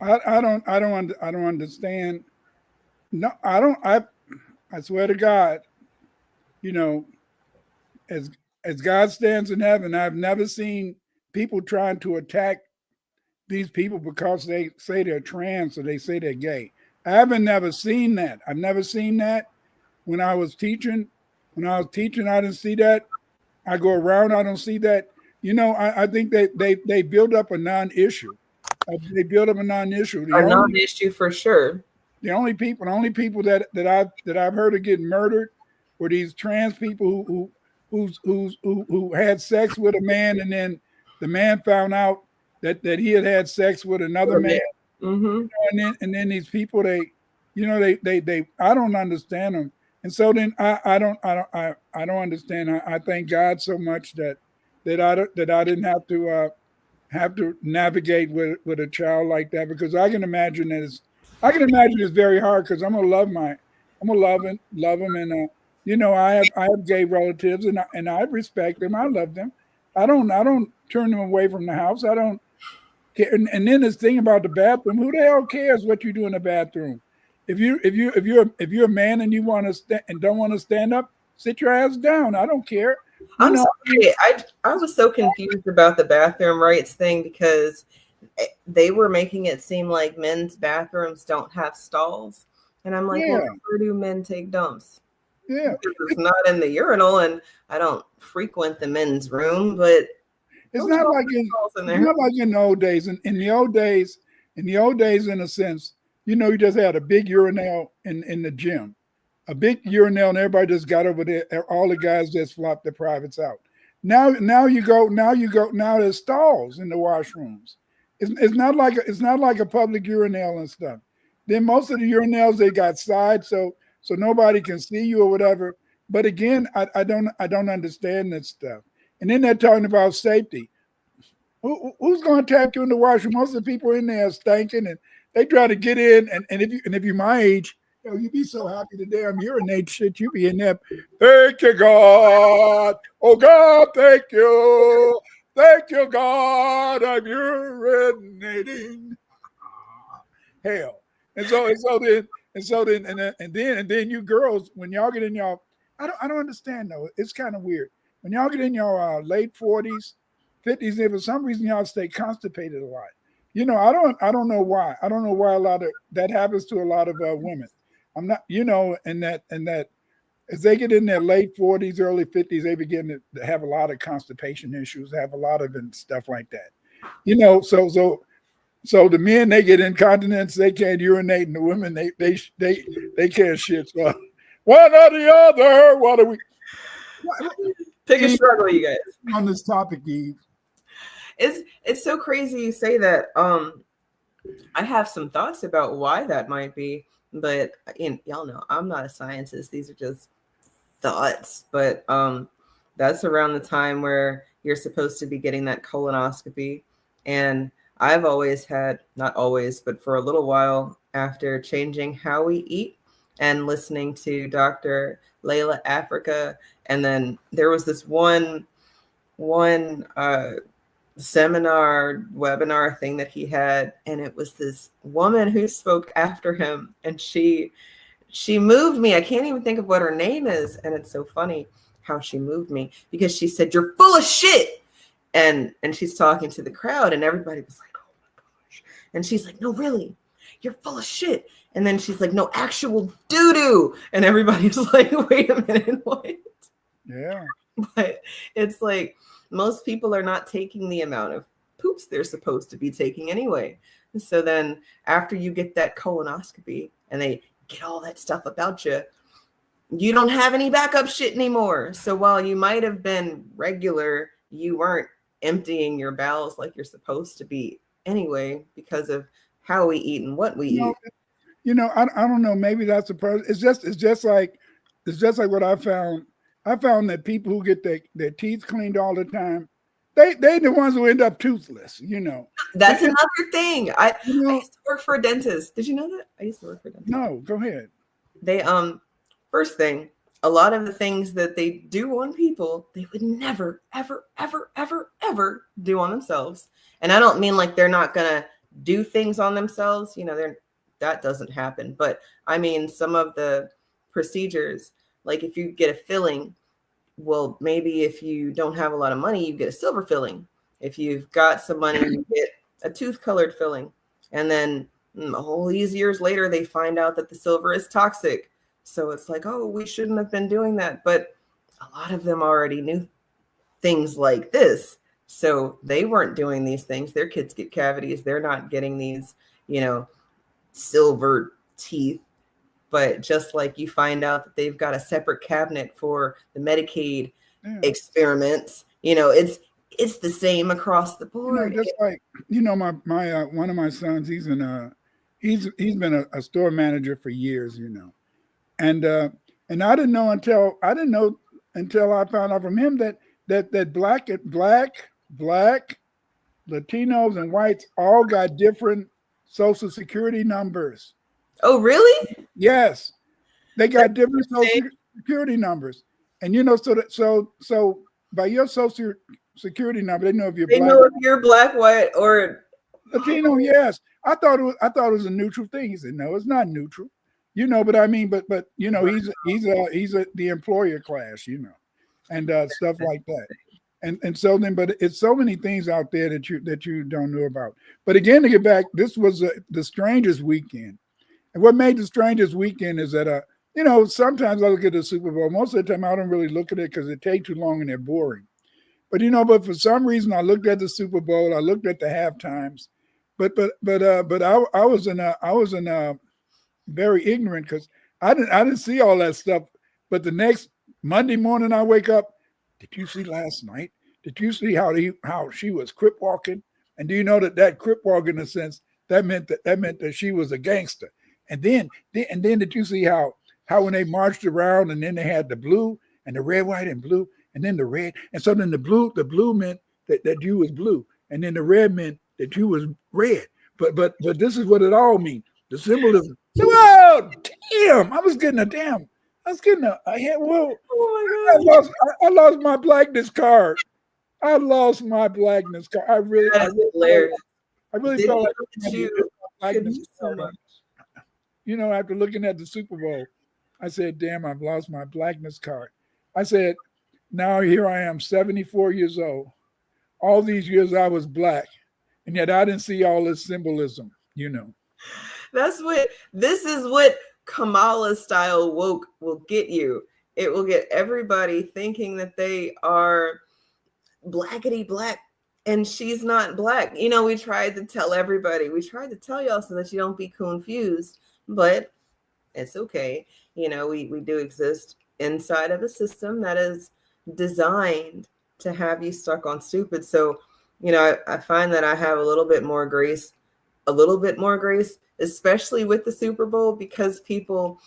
I don't understand. No, I swear to God, you know, as God stands in heaven, I've never seen people trying to attack these people because they say they're trans or they say they're gay. I haven't never seen that. I've never seen that when I was teaching. When I was teaching, I didn't see that. I go around, I don't see that. You know, I think they build up a non-issue. They build up a non-issue. A non-issue for sure. The only people that I've heard of getting murdered were these trans people who had sex with a man, and then the man found out that he had sex with another man. Mm-hmm. And then these people, they I don't understand them. And so then I don't understand. I thank God so much that I didn't have to navigate with a child like that, because I can imagine it's very hard, because I'm gonna love him, and you know, I have gay relatives, and I respect them. I love them. I don't turn them away from the house. I don't care. And then this thing about the bathroom, who the hell cares what you do in the bathroom? If you're a man and you want to don't want to stand up, sit your ass down. I don't care. I'm sorry. I was so confused about the bathroom rights thing, because they were making it seem like men's bathrooms don't have stalls, and I'm like, well, where do men take dumps? Yeah, it's not in the urinal, and I don't frequent the men's room, but it's not like in the old days. In the old days, in a sense, you know, you just had a big urinal in the gym, a big urinal, and everybody just got over there. All the guys just flopped their privates out. Now there's stalls in the washrooms. It's not like a public urinal and stuff. Then most of the urinals, they got sides, so nobody can see you or whatever. but again, I don't understand this stuff. And then they're talking about safety. Who's going to tap you in the washroom? Most of the people in there are stinking, and they try to get in. And if you're my age, you'd be so happy to damn urinate shit. You be in there. Thank you, God. Oh God, thank you. Thank you, God. I'm urinating. Hell. And then you girls, when y'all get in y'all, I don't understand though. It's kind of weird. When y'all get in your late 40s, 50s, if for some reason y'all stay constipated a lot. You know, I don't know why. I don't know why a lot of that happens to a lot of women. I'm not, you know, and that as they get in their late 40s, early 50s, they begin to have a lot of constipation issues, have a lot of and stuff like that. You know, so the men, they get incontinence, they can't urinate, and the women they can't shit. So one or the other. What are we? Pick a struggle, you guys. On this topic, Eve. It's so crazy you say that. I have some thoughts about why that might be, but y'all know I'm not a scientist. These are just thoughts. But that's around the time where you're supposed to be getting that colonoscopy. And I've always had, not always, but for a little while after changing how we eat and listening to Dr. Layla Africa. And then there was this one seminar, webinar thing that he had, and it was this woman who spoke after him, and she moved me. I can't even think of what her name is, and it's so funny how she moved me because she said, "You're full of shit," and she's talking to the crowd, and everybody was like, "Oh my gosh," and she's like, "No, really, you're full of shit," and then she's like, "No, actual doo-doo," and everybody's like, "Wait a minute, what?" Yeah. But it's like most people are not taking the amount of poops they're supposed to be taking anyway. So then after you get that colonoscopy and they get all that stuff about you, you don't have any backup shit anymore. So while you might have been regular, you weren't emptying your bowels like you're supposed to be anyway because of how we eat and what we eat. You know, I don't know. Maybe that's a problem. It's just like what I found. I found that people who get their teeth cleaned all the time, they the ones who end up toothless, you know. That's another thing. I used to work for a dentist. Did you know that? I used to work for a dentist. No, go ahead. They first thing, a lot of the things that they do on people, they would never, ever, ever, ever, ever do on themselves. And I don't mean like they're not gonna do things on themselves, you know, that doesn't happen. But I mean some of the procedures, like if you get a filling, well, maybe if you don't have a lot of money, you get a silver filling. If you've got some money, you get a tooth colored filling. And then all these years later, they find out that the silver is toxic. So it's like, oh, we shouldn't have been doing that. But a lot of them already knew things like this. So they weren't doing these things. Their kids get cavities. They're not getting these, you know, silver teeth. But just like you find out that they've got a separate cabinet for the Medicaid experiments, you know, it's the same across the board. You know, just like, you know, my one of my sons, he's been a store manager for years, you know, and I didn't know until I found out from him that black Latinos and whites all got different Social Security numbers. Oh, really? Yes, they got different Social Security numbers, and you know, so by your Social Security number, they know if you're black. Know if you're black, white, or Latino. Yes, I thought it was a neutral thing. He said, no, it's not neutral. You know, but I mean, but you know, he's the employer class, you know, and stuff like that. And so then, but it's so many things out there that you don't know about. But again, to get back, this was the strangest weekend. And what made the strangest weekend is that, you know, sometimes I look at the Super Bowl. Most of the time I don't really look at it because it takes too long and they're boring. But, you know, but for some reason I looked at the Super Bowl. I looked at the halftimes. But I was very ignorant because I didn't see all that stuff. But the next Monday morning I wake up, did you see last night? Did you see how she was crip walking? And do you know that crip walk, in a sense, that meant that she was a gangster? And then did you see how how when they marched around and then they had the blue and the red, white, and blue, and then the red. And so then the blue meant that you was blue. And then the red meant that you was red. But this is what it all means. The symbolism. So, oh, damn, I was getting a well, Oh I lost my blackness card. I lost my blackness card. I really felt like blackness so much. You know, after looking at the Super Bowl, I said, damn, I've lost my blackness card. I said, now here I am, 74 years old. All these years I was black, and yet I didn't see all this symbolism, you know. This is what Kamala style woke will get you. It will get everybody thinking that they are blackety black, and she's not black. You know, we tried to tell everybody, we tried to tell y'all so that you don't be confused, but it's okay. You know, we do exist inside of a system that is designed to have you stuck on stupid. So, you know, I find that I have a little bit more grace, especially with the Super Bowl, because people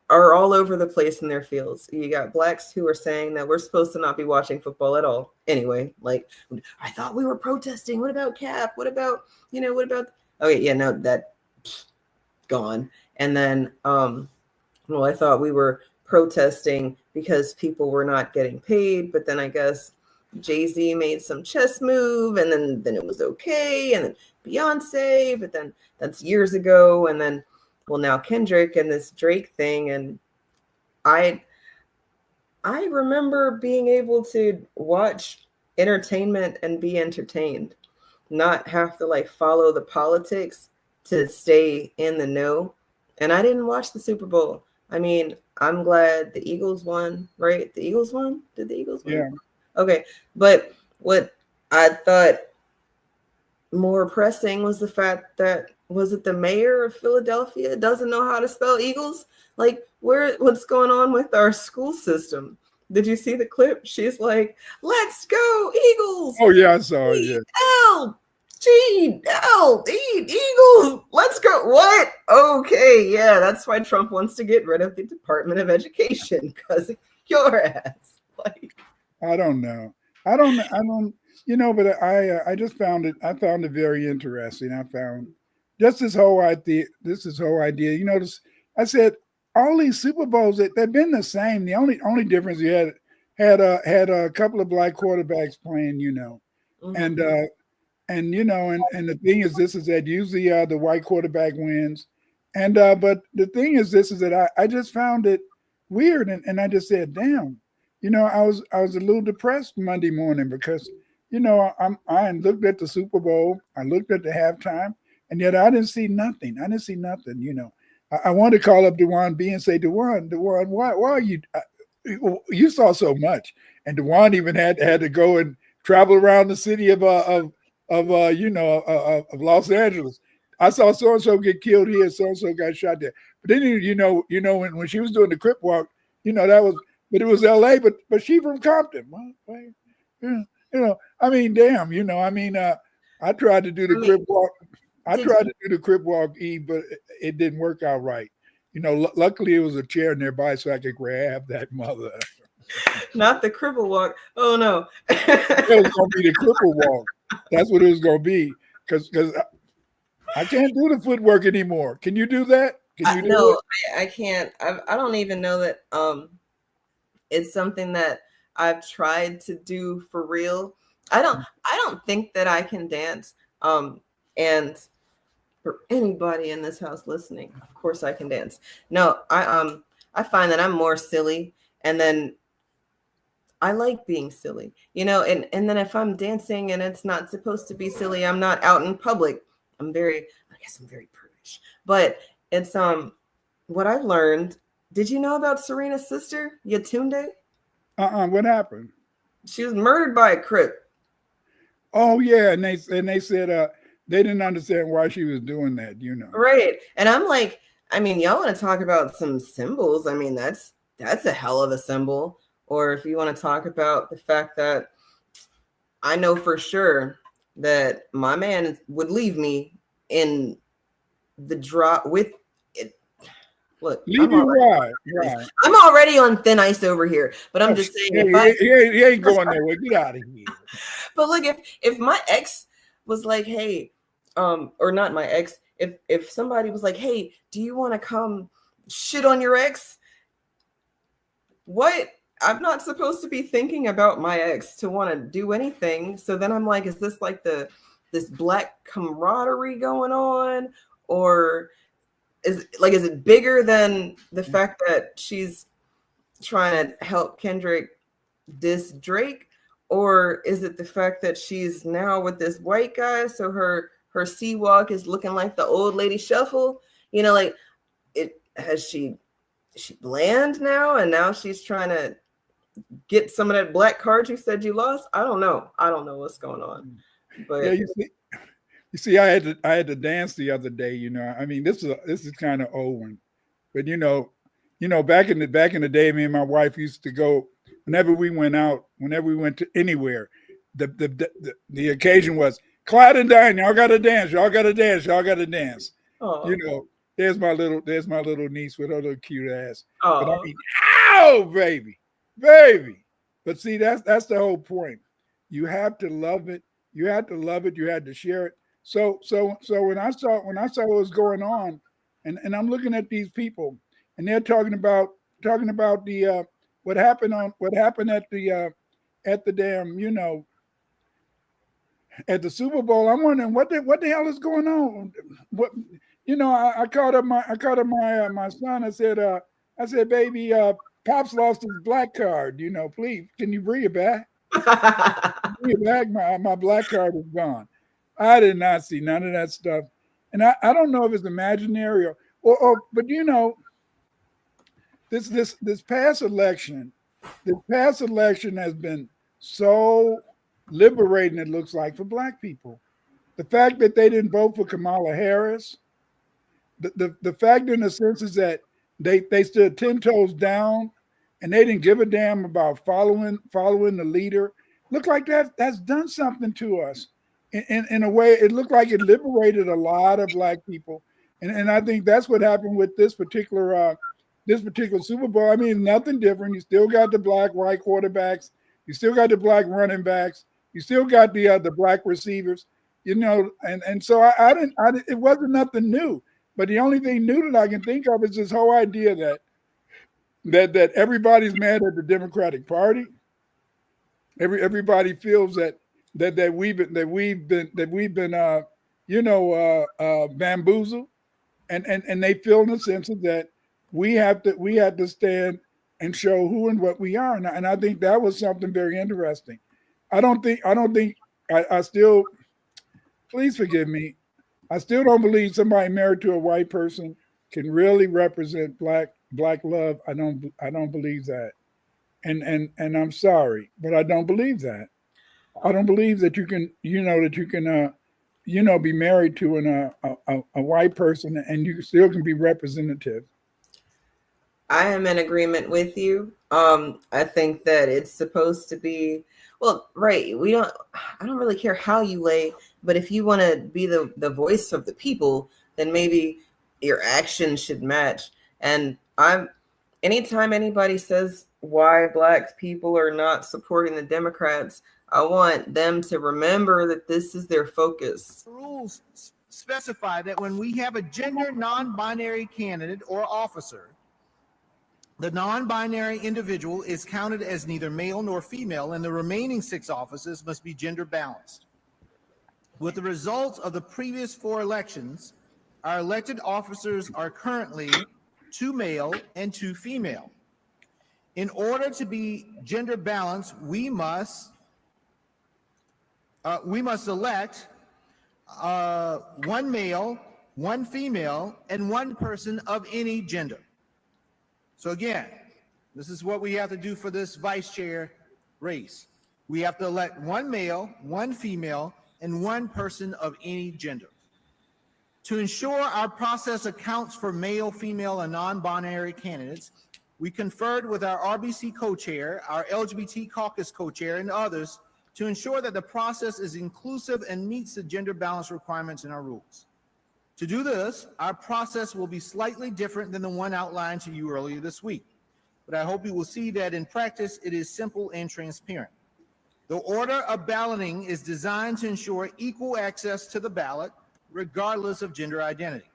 are all over the place in their fields. You got blacks who are saying that we're supposed to not be watching football at all. Anyway, like, I thought we were protesting. What about Cap? What about, okay, yeah, no, that gone. And then, well, I thought we were protesting because people were not getting paid, but then I guess Jay-Z made some chess move, and then it was okay, and then Beyonce, but then that's years ago, and then, well, now Kendrick and this Drake thing, and I remember being able to watch entertainment and be entertained, not have to like follow the politics to stay in the know. And I didn't watch the Super Bowl. I mean, I'm glad the Eagles won, right? The Eagles won? Did the Eagles win? Yeah. Okay. But what I thought more pressing was the fact that, was it the mayor of Philadelphia doesn't know how to spell Eagles? Like, what's going on with our school system? Did you see the clip? She's like, let's go Eagles. Oh, yeah, I saw it. Yeah. Eagles. Let's go. What? Okay, yeah, that's why Trump wants to get rid of the Department of Education, because of your ass. Like, I don't know. You know, but I just found it. I found it very interesting. I found just this whole idea. You know, I said all these Super Bowls they've been the same. The only difference you had a couple of black quarterbacks playing. You know, and you know, and the thing is, this is that usually the white quarterback wins, and but the thing is, this is that I just found it weird, and I just said, damn. You know, I was a little depressed Monday morning because, you know, I looked at the Super Bowl, I looked at the halftime, and yet I didn't see nothing. You know. I wanted to call up Dewan B and say, Dewan, why are you? You saw so much, and Dewan even had to go and travel around the city of Los Angeles. I saw so and so get killed here, so and so got shot there. But then you know when she was doing the Crip Walk, you know that was. But it was L.A., but she from Compton. Well, you know, I mean, damn, you know, I mean, I tried to do the Crip Walk. I tried to do the Crip Walk Eve, but it didn't work out right. You know, luckily it was a chair nearby so I could grab that mother. Not the Cripple Walk. Oh, no. It was going to be the Cripple Walk. That's what it was going to be. Because I can't do the footwork anymore. Can you do that? Can you do no, it? I can't. I don't even know that it's something that I've tried to do for real. I don't think that I can dance. And for anybody in this house listening, of course I can dance. No, I find that I'm more silly, and then I like being silly, you know, and then if I'm dancing and it's not supposed to be silly, I'm not out in public. I guess I'm very prudish. But it's what I learned. Did you know about Serena's sister, Yatunde? What happened? She was murdered by a Crip. Oh yeah, and they said they didn't understand why she was doing that, you know. Right. And I'm like, I mean, y'all want to talk about some symbols. I mean, that's a hell of a symbol. Or if you want to talk about the fact that I know for sure that my man would leave me in the drop with it. Look, Leave you why? I'm already on thin ice over here, but I'm just saying. He ain't going nowhere. Get out of here. But look, if my ex was like, hey, or not my ex, if somebody was like, hey, do you want to come shit on your ex? What? I'm not supposed to be thinking about my ex to want to do anything. So then I'm like, is this like this black camaraderie going on, or is it bigger than the fact that she's trying to help Kendrick diss Drake, or is it the fact that she's now with this white guy, so her sea walk is looking like the old lady shuffle? You know, like is she bland now, and now she's trying to get some of that black card you said you lost? I don't know what's going on. But yeah, you see, I had to dance the other day. You know, I mean, this is kind of old one, but you know, back in the day, me and my wife used to go whenever we went to anywhere. The occasion was Clyde and Diane. Y'all got to dance. Y'all got to dance. Y'all got to dance. Aww. You know, there's my little niece with her little cute ass. Aww. But I mean, ow, baby. But see, that's the whole point. You have to love it. You had to love it. You had to share it. So when I saw what was going on, and I'm looking at these people, and they're talking about the what happened at the damn, you know, at the Super Bowl. I'm wondering what the hell is going on. What, you know, I called up my son. I said, baby, Pops lost his black card. You know, please, can you bring it back? Bring it back. My black card is gone. I did not see none of that stuff, and I don't know if it's imaginary or but you know, this past election has been so liberating. It looks like for black people, the fact that they didn't vote for Kamala Harris, the fact in the sense is that they stood 10 toes down, and they didn't give a damn about following the leader. Looked like that's done something to us. In a way, it looked like it liberated a lot of black people, and I think that's what happened with this particular Super Bowl. I mean, nothing different. You still got the black white quarterbacks, you still got the black running backs, you still got the black receivers, you know, and so I didn't. It wasn't nothing new, but the only thing new that I can think of is this whole idea that everybody's mad at the Democratic Party. Everybody feels that we've been bamboozled, and they feel in the sense of that we have to stand and show who and what we are, and I think that was something very interesting. I still, please forgive me, I still don't believe somebody married to a white person can really represent black love. I don't believe that, and I'm sorry, but I don't believe that. I don't believe that you can be married to a white person and you still can be representative. I am in agreement with you. I think that it's supposed to be, well, right. I don't really care how you lay, but if you want to be the voice of the people, then maybe your actions should match. And anytime anybody says why black people are not supporting the Democrats, I want them to remember that this is their focus. Rules specify that when we have a gender non-binary candidate or officer, the non-binary individual is counted as neither male nor female, and the remaining 6 offices must be gender balanced. With the results of the previous 4 elections, our elected officers are currently 2 male and 2 female. In order to be gender balanced, we must elect 1 male, 1 female, and 1 person of any gender. So again, this is what we have to do for this vice chair race. We have to elect 1 male, 1 female, and 1 person of any gender. To ensure our process accounts for male, female, and non-binary candidates, we conferred with our RBC co-chair, our LGBT caucus co-chair, and others to ensure that the process is inclusive and meets the gender balance requirements in our rules. To do this, our process will be slightly different than the one outlined to you earlier this week, but I hope you will see that in practice it is simple and transparent. The order of balloting is designed to ensure equal access to the ballot, regardless of gender identity.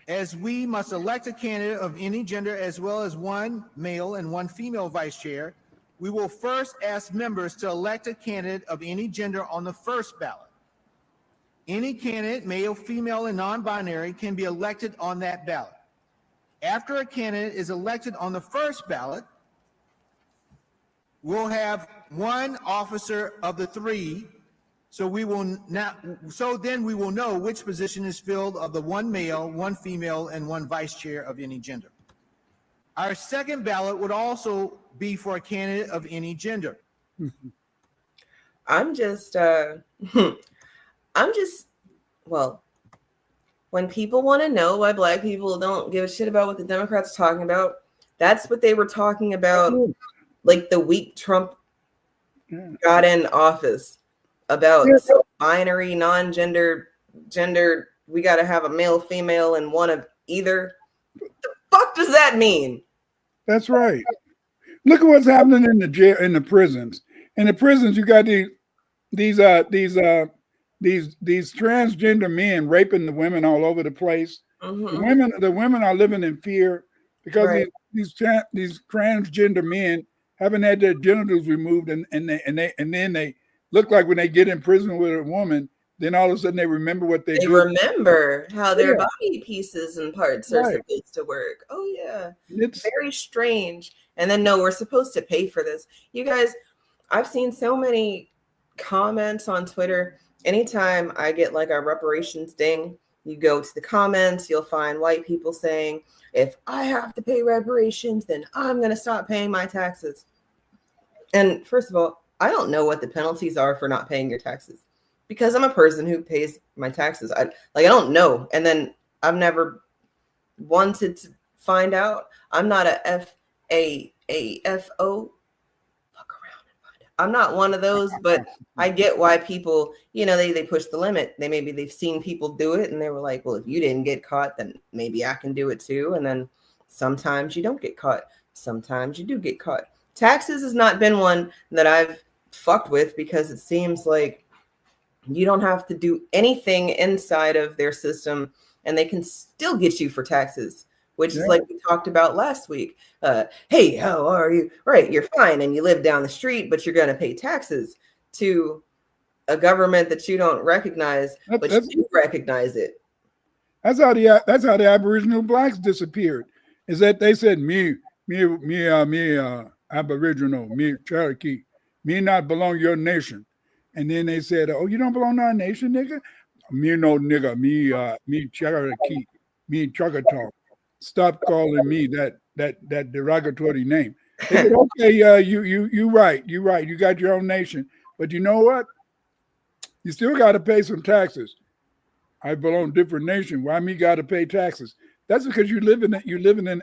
As we must elect a candidate of any gender as well as one male and one female vice chair, we will first ask members to elect a candidate of any gender on the first ballot. Any candidate, male, female, and non-binary, can be elected on that ballot. After a candidate is elected on the first ballot, we'll have one officer of the three. So then we will know which position is filled of the one male, one female, and one vice chair of any gender. Our second ballot would also be for a candidate of any gender. Well, when people want to know why Black people don't give a shit about what the Democrats are talking about, that's what they were talking about, like the week Trump got in office, about binary, non-gender, gender. We got to have a male, female, and one of either. What the fuck does that mean? That's right. Look at what's happening in the jail, in the prisons. In the prisons, you got these transgender men raping the women all over the place. Mm-hmm. The women are living in fear because Right. these transgender men haven't had their genitals removed, and then they look like when they get in prison with a woman, then all of a sudden they remember what they They did. remember how their Yeah. body pieces and parts are Right. supposed to work. Oh yeah, It's very strange. And then no, we're supposed to pay for this. You guys, I've seen so many comments on Twitter. Anytime I get like a reparations ding, you go to the comments, you'll find white people saying, if I have to pay reparations, then I'm going to stop paying my taxes. And first of all, I don't know what the penalties are for not paying your taxes, because I'm a person who pays my taxes. I don't know. And then I've never wanted to find out. I'm not a FAFO. I'm not one of those, but I get why people, they push the limit. They've seen people do it and they were like, well, if you didn't get caught, then maybe I can do it too. And then sometimes you don't get caught. Sometimes you do get caught. Taxes has not been one that I've fucked with, because it seems like you don't have to do anything inside of their system and they can still get you for taxes, which is like we talked about last week. Hey, how are you? Right, you're fine and you live down the street, but you're going to pay taxes to a government that you don't recognize, but you do recognize it. That's how the Aboriginal blacks disappeared. Is that they said me Aboriginal, me Cherokee, me not belong to your nation, and then they said, oh, you don't belong to our nation, nigga. Me no nigga, me Cherokee, me Choctaw. Stop calling me that derogatory name. They said, okay, you right. You got your own nation, but you know what? You still got to pay some taxes. I belong to a different nation. Why me got to pay taxes? That's because you're living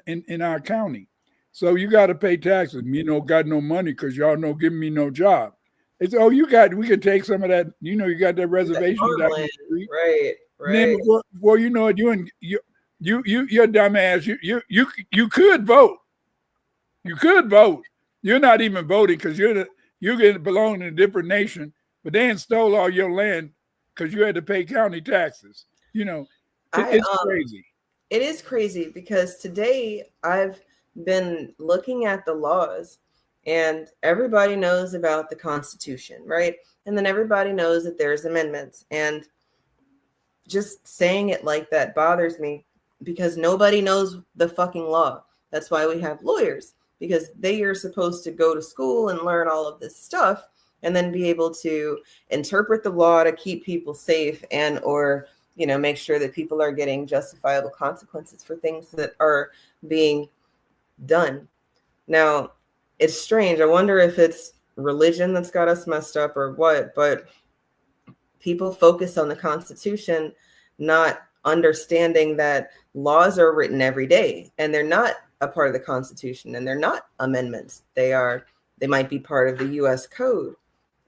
in our county, so you got to pay taxes. Me no got no money because y'all no giving me no job. It's we can take some of that. You got that reservation down the street, right? And then before you know it, you're dumbass. You could vote. You could vote. You're not even voting because you're going to belong to a different nation, but they stole all your land because you had to pay county taxes. It's crazy. It is crazy because today I've been looking at the laws, and everybody knows about the Constitution, right? And then everybody knows that there's amendments, and just saying it like that bothers me because nobody knows the fucking law. That's why we have lawyers, because they are supposed to go to school and learn all of this stuff and then be able to interpret the law to keep people safe and or make sure that people are getting justifiable consequences for things that are being done. Now, it's strange. I wonder if it's religion that's got us messed up or what, but people focus on the Constitution, not understanding that laws are written every day and they're not a part of the Constitution and they're not amendments. They might be part of the U.S. Code.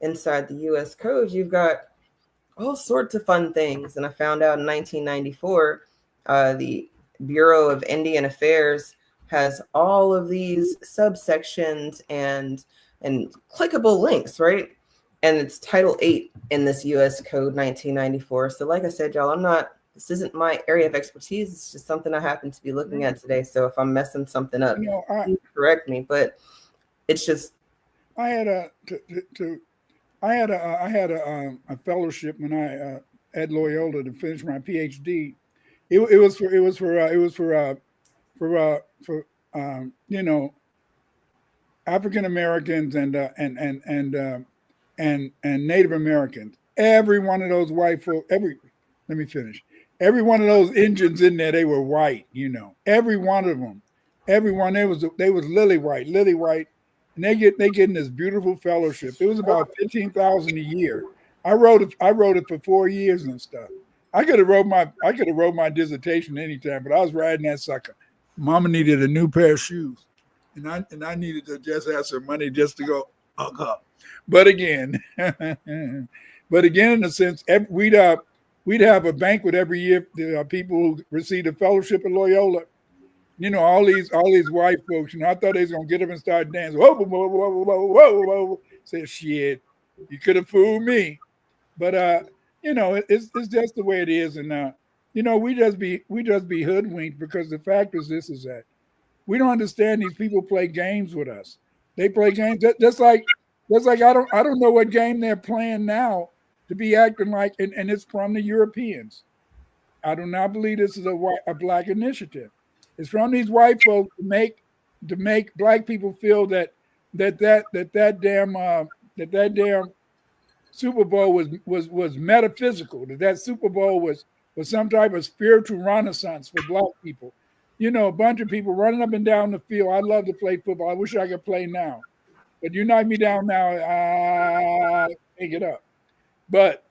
Inside the U.S. Code, you've got all sorts of fun things. And I found out in 1994, the Bureau of Indian Affairs has all of these subsections and clickable links, right? And it's Title 8 in this U.S. Code 1994. So like I said, y'all, this isn't my area of expertise. It's just something I happen to be looking at today. So if I'm messing something up, please correct me. But it's just, I had a fellowship when I at Loyola to finish my PhD. It was for African Americans and Native Americans. Every one of those white folk, every one of those Indians in there, they were white, every one of them, they was lily white, and they getting this beautiful fellowship. It was about $15,000 a year. I wrote it for 4 years and stuff. I could have wrote my dissertation anytime, but I was riding that sucker. Mama needed a new pair of shoes, and I needed to just have some money just to go up. But again, in a sense, we'd have a banquet every year. The people who received a fellowship at Loyola, all these white folks. I thought they was gonna get up and start dancing. Whoa, whoa, whoa, whoa, whoa, whoa, whoa. Say, shit, you could have fooled me. But it's just the way it is, and we just be hoodwinked, because the fact is that we don't understand these people play games with us. They play games just like I don't know what game they're playing now to be acting like, and it's from the Europeans. I do not believe this is a black initiative. It's from these white folks to make black people feel that damn Super Bowl was metaphysical. That Super Bowl was some type of spiritual renaissance for black people. A bunch of people running up and down the field. I love to play football. I wish I could play now, but you knock me down now, I can't get up. But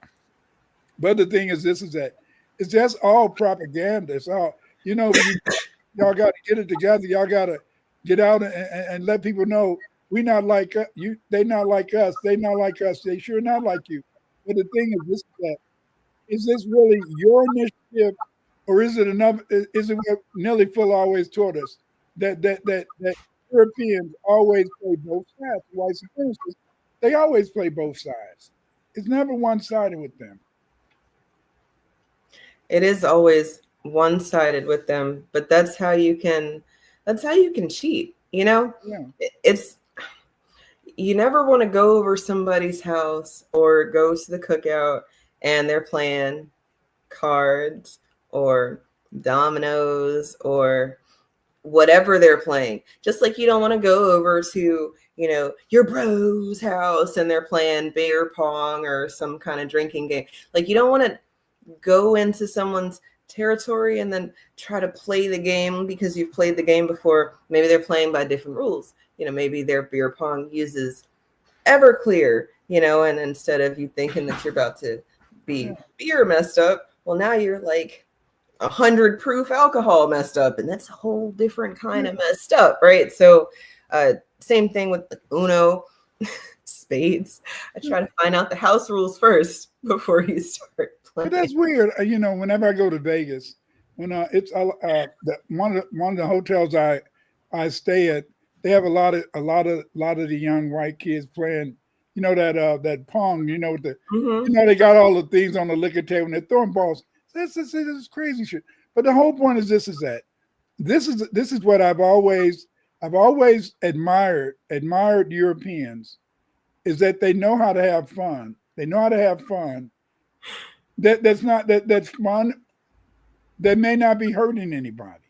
the thing is, that it's just all propaganda. It's all y'all got to get it together. Y'all got to get out and let people know we not like you. They not like us. They not like us. They sure not like you. But the thing is, is this really your initiative, or is it enough? Is it what Nellie Fuller always taught us, that Europeans always play both sides? White supremacists, they always play both sides. It's never one-sided with them. it is always one-sided with them, but that's how you can cheat. Yeah. It's, you never want to go over somebody's house or go to the cookout and they're playing cards or dominoes or whatever they're playing. Just like you don't want to go over to, your bro's house and they're playing beer pong or some kind of drinking game. Like, you don't want to go into someone's territory and then try to play the game because you've played the game before. Maybe they're playing by different rules. Maybe their beer pong uses Everclear, and instead of you thinking that you're about to be beer messed up, well, now you're like 100 proof alcohol messed up, and that's a whole different kind of messed up, right? So same thing with Uno, spades. I try to find out the house rules first before you start playing. But that's weird. Whenever I go to Vegas, when it's one of the hotels I stay at, they have a lot of the young white kids playing, that pong, they got all the things on the liquor table and they're throwing balls. This is crazy shit. But the whole point is this is what I've always admired Europeans, is that they know how to have fun. They know how to have fun. That's fun that may not be hurting anybody,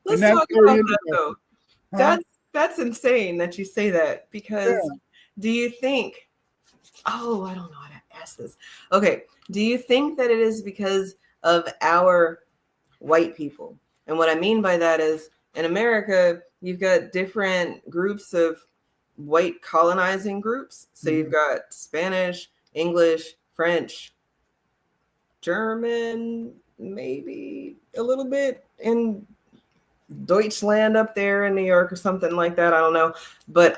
Let's talk about that though. That's insane that you say that, because do you think, I don't know how to ask this. Okay. Do you think that it is because of our white people? And what I mean by that is, in America, you've got different groups of white colonizing groups. So you've got Spanish, English, French, German, maybe a little bit, and Deutschland up there in New York or something like that. I don't know. But,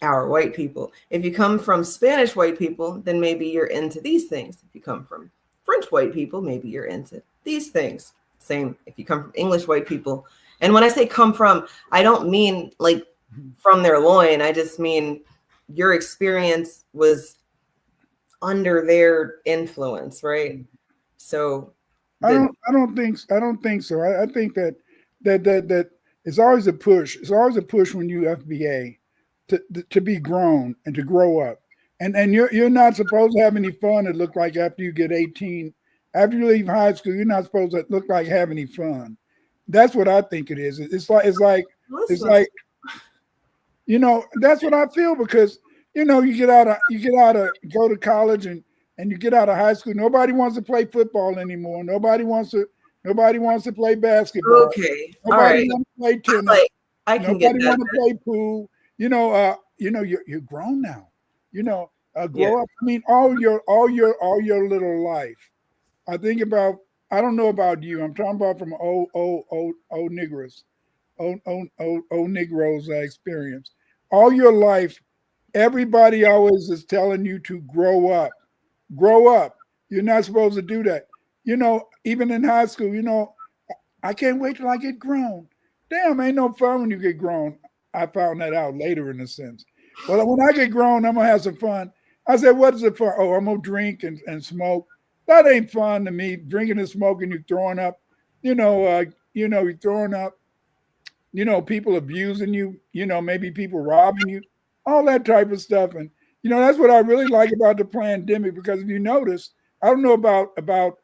our white people. If you come from Spanish white people, then maybe you're into these things. If you come from French white people, maybe you're into these things. Same if you come from English white people. And when I say come from, I don't mean like from their loin. I just mean your experience was under their influence, right? So I don't think so. I think that it's always a push. It's always a push when you FBA to be grown and to grow up. And you're not supposed to have any fun, it look like, after you get 18. After you leave high school, you're not supposed to look like have any fun. That's what I think it is. It's like you know, that's what I feel, because you know, you get out of go to college and you get out of high school. Nobody wants to play football anymore. Nobody wants to play basketball. Okay. Nobody All right. wants to play tennis. I can get Nobody that. wants to play pool. You know, you're grown now. You know, grow up. I mean, all your little life. I think about. I don't know about you. I'm talking about from old Negroes, old Negroes experience. All your life, everybody always is telling you to grow up. Grow up. You're not supposed to do that. You know, even in high school, you know, I can't wait till I get grown. Damn, ain't no fun when you get grown. I found that out later in a sense. Well, when I get grown, I'm gonna have some fun. I said, what is it for? Oh, I'm gonna drink and smoke. That ain't fun to me. Drinking and smoking, you throwing up, you're throwing up, people abusing you, maybe people robbing you, all that type of stuff. And that's what I really like about the pandemic, because if you notice, I don't know about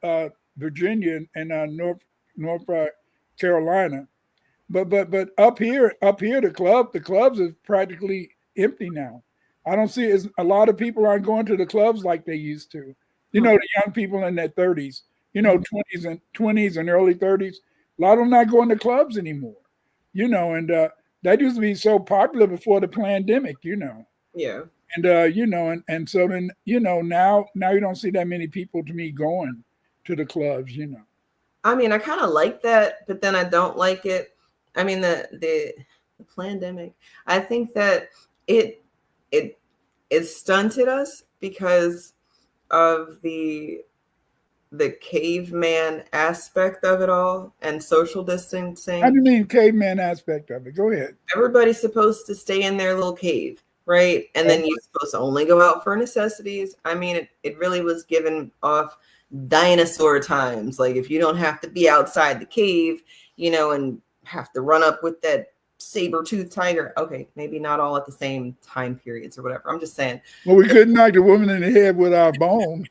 Virginia and North Carolina, but up here the clubs is practically empty now. I don't see a lot of people aren't going to the clubs like they used to. The young people in their 30s, 20s and early 30s, a lot of them not going to clubs anymore. And that used to be so popular before the pandemic. Yeah. And and so then now you don't see that many people, to me, going to the clubs. I mean, I kind of like that, but then I don't like it. I mean, the pandemic, I think that it stunted us because of the caveman aspect of it all and social distancing. How do you mean caveman aspect of it? Go ahead. Everybody's supposed to stay in their little cave, right? And then you're supposed to only go out for necessities. I mean, it really was given off dinosaur times. Like, if you don't have to be outside the cave, and have to run up with that saber-toothed tiger. Okay, maybe not all at the same time periods or whatever. I'm just saying. Well, we couldn't knock the woman in the head with our bone.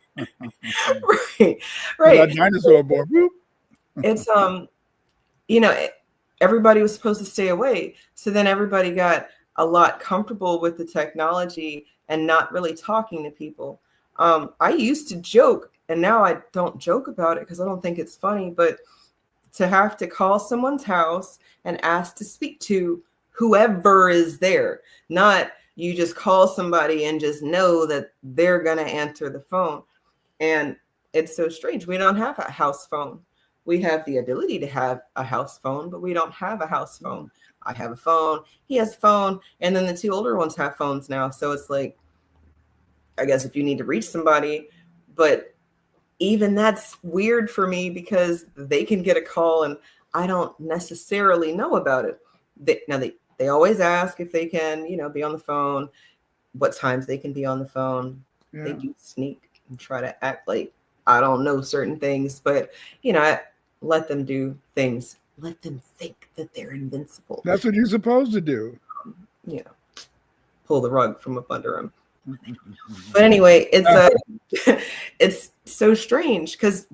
Right. Our dinosaur bone. Whoop. It's everybody was supposed to stay away. So then everybody got a lot comfortable with the technology and not really talking to people. I used to joke, and now I don't joke about it because I don't think it's funny, but to have to call someone's house and ask to speak to whoever is there, not you just call somebody and just know that they're going to answer the phone. And it's so strange. We don't have a house phone. We have the ability to have a house phone, but we don't have a house phone. I have a phone. He has a phone. And then the two older ones have phones now. So it's like, I guess if you need to reach somebody, but even that's weird for me because they can get a call and I don't necessarily know about it. They always ask if they can, be on the phone, what times they can be on the phone. Yeah. They do sneak and try to act like I don't know certain things, but I let them do things. Let them think that they're invincible. That's what you're supposed to do. Pull the rug from up under them. But anyway, it's so strange because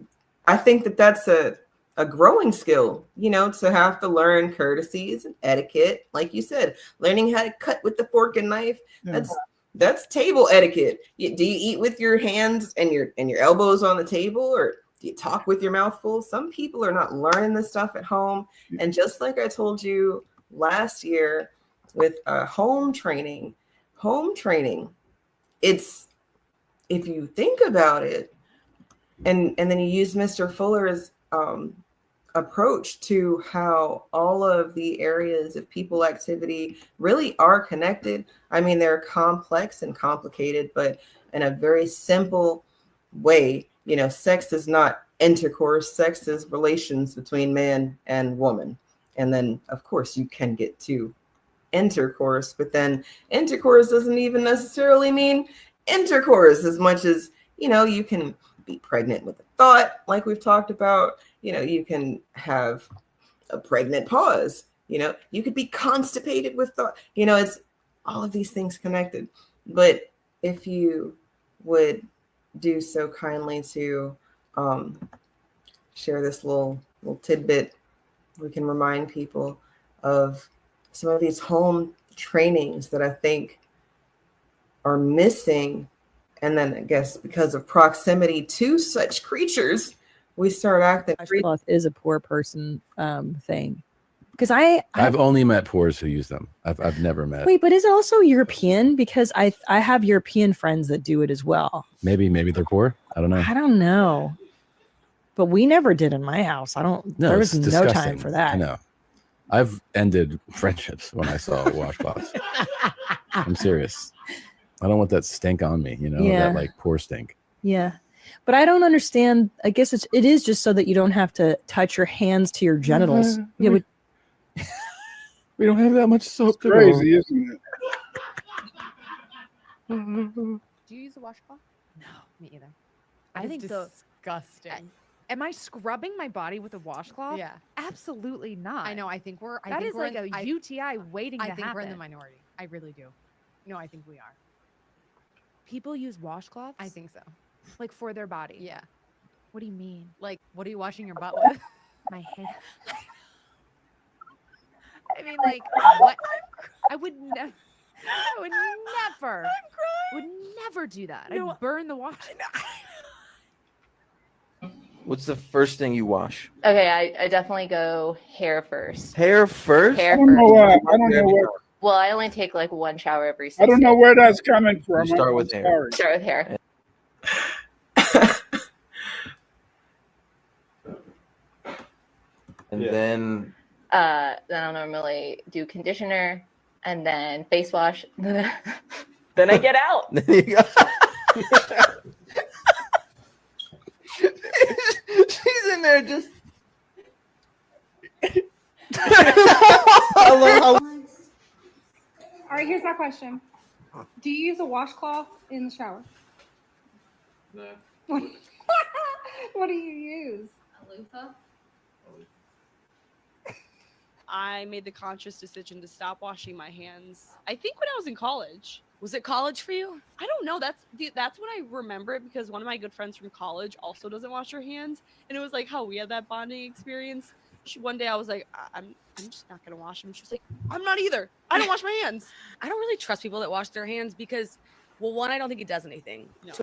I think that that's a growing skill, to have to learn courtesies and etiquette. Like you said, learning how to cut with the fork and knife. Yeah. That's table etiquette. Do you eat with your hands and your elbows on the table, or do you talk with your mouth full? Some people are not learning this stuff at home. And just like I told you last year with home training, it's, if you think about it, and then you use Mr. Fuller's approach to how all of the areas of people activity really are connected. I mean, they're complex and complicated, but in a very simple way. You know, sex is not intercourse, sex is relations between man and woman. And then, of course, you can get to intercourse, but then intercourse doesn't even necessarily mean intercourse as much as, you know, you can be pregnant with a thought, like we've talked about. You know, you can have a pregnant pause. You know, you could be constipated with thought. You know, it's all of these things connected. But if you would do so kindly to share this little tidbit, we can remind people of some of these home trainings that I think are missing. And then I guess because of proximity to such creatures, we start acting. Washcloth is a poor person thing. Because I've only met poors who use them. I've never met. Wait, but is it also European? Because I have European friends that do it as well. Maybe they're poor. I don't know. I don't know. But we never did in my house. No, there was it's no disgusting. time for that. I know. I've ended friendships when I saw washcloths. I'm serious. I don't want that stink on me, you know, that like poor stink. Yeah. But I don't understand. I guess it is just so that you don't have to touch your hands to your genitals. Yeah, we don't have that much soap. It's crazy, isn't it? Do you use a washcloth? No, me either. I think disgusting. Am I scrubbing my body with a washcloth? Yeah. Absolutely not. I know. I think we're. That is like a UTI waiting to I think happen. we're in the minority. I really do. No, I think we are. People use washcloths? I think so. Like for their body? Yeah. What do you mean? Like, what are you washing your butt with? My hand. I mean, like, what? I would never. I would never. Would never do that. I'd burn the wash. What's the first thing you wash? Okay, I definitely go hair first. Hair first? Hair I don't know why. I don't know where. Well, I only take like one shower every 6 I don't know where that's coming from. You start I'm with hair. sorry. Start with hair. And then I'll normally do conditioner and then face wash. Then I get out. There you go. She's in there just. All right, here's my question. Do you use a washcloth in the shower? No. What do you use? A loofah. I made the conscious decision to stop washing my hands. I think when I was in college. Was it college for you? I don't know. That's when I remember it because one of my good friends from college also doesn't wash her hands, and it was like how we had that bonding experience. One day I was like, I'm just not gonna wash them. She was like, I'm not either. I don't wash my hands. I don't really trust people that wash their hands because, well, one, I don't think it does anything. No.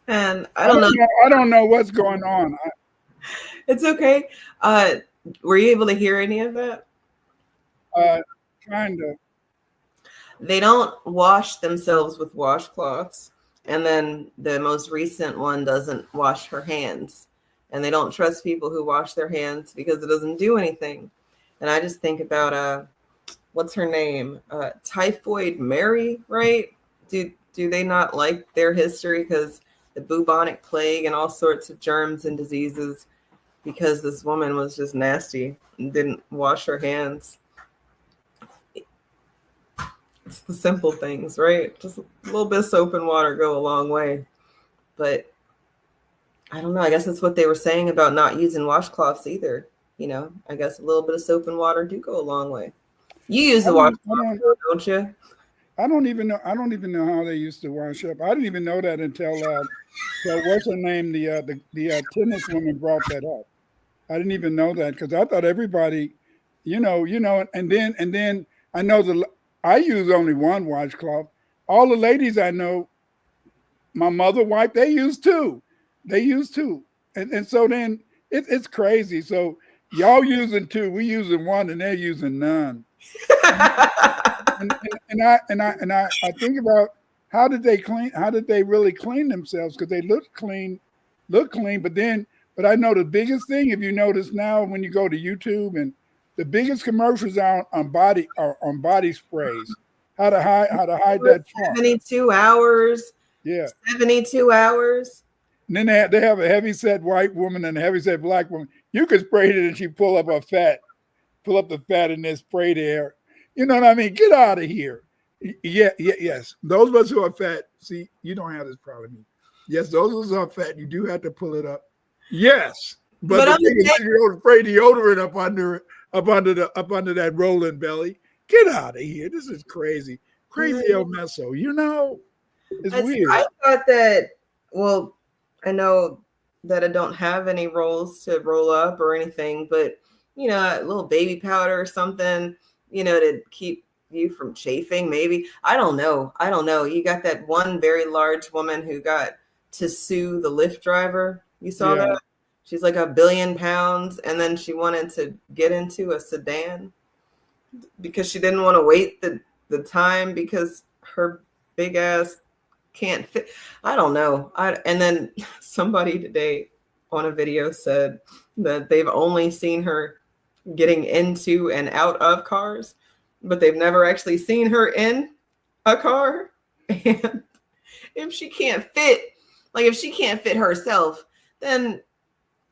And I don't know. I don't know what's going on. It's okay. Were you able to hear any of that? Kind of. They don't wash themselves with washcloths. And then the most recent one doesn't wash her hands. And they don't trust people who wash their hands because it doesn't do anything. And I just think about, what's her name? Typhoid Mary, right? Do they not like their history because the bubonic plague and all sorts of germs and diseases because this woman was just nasty and didn't wash her hands? It's the simple things, right? Just a little bit of soap and water go a long way. But I don't know. I guess that's what they were saying about not using washcloths either. You know, I guess a little bit of soap and water do go a long way. You use the washcloth, don't you? I don't even know. I don't even know how they used to wash up. I didn't even know that until what's her name? The tennis woman brought that up. I didn't even know that because I thought everybody, you know, and then I know I use only one washcloth. All the ladies I know, my mother wife, they use two. And so then it's crazy. So y'all using two, we using one, and they're using none. and I think about how did they really clean themselves? Because they look clean look clean. But I know the biggest thing, if you notice now when you go to YouTube, and the biggest commercials are on body sprays. How to hide that funk. 72 hours. Yeah. 72 hours. And then they have a heavy-set white woman and a heavy-set black woman. You could spray it and she pull up the fat and then spray there. You know what I mean? Get out of here. Yes. Those of us who are fat, see, you don't have this problem. Yes, those of us who are fat, you do have to pull it up. Yes. But the thing is, you don't spray deodorant up under that rolling belly. Get out of here. This is crazy. Crazy El Meso, you know? It's weird. I thought that, well, I know that I don't have any rolls to roll up or anything, but, you know, a little baby powder or something, you know, to keep you from chafing, maybe. I don't know. You got that one very large woman who got to sue the Lyft driver. You saw that? She's like 1 billion pounds, and then she wanted to get into a sedan because she didn't want to wait the time because her big ass can't fit. I don't know. And then somebody today on a video said that they've only seen her getting into and out of cars, but they've never actually seen her in a car. And if she can't fit herself, then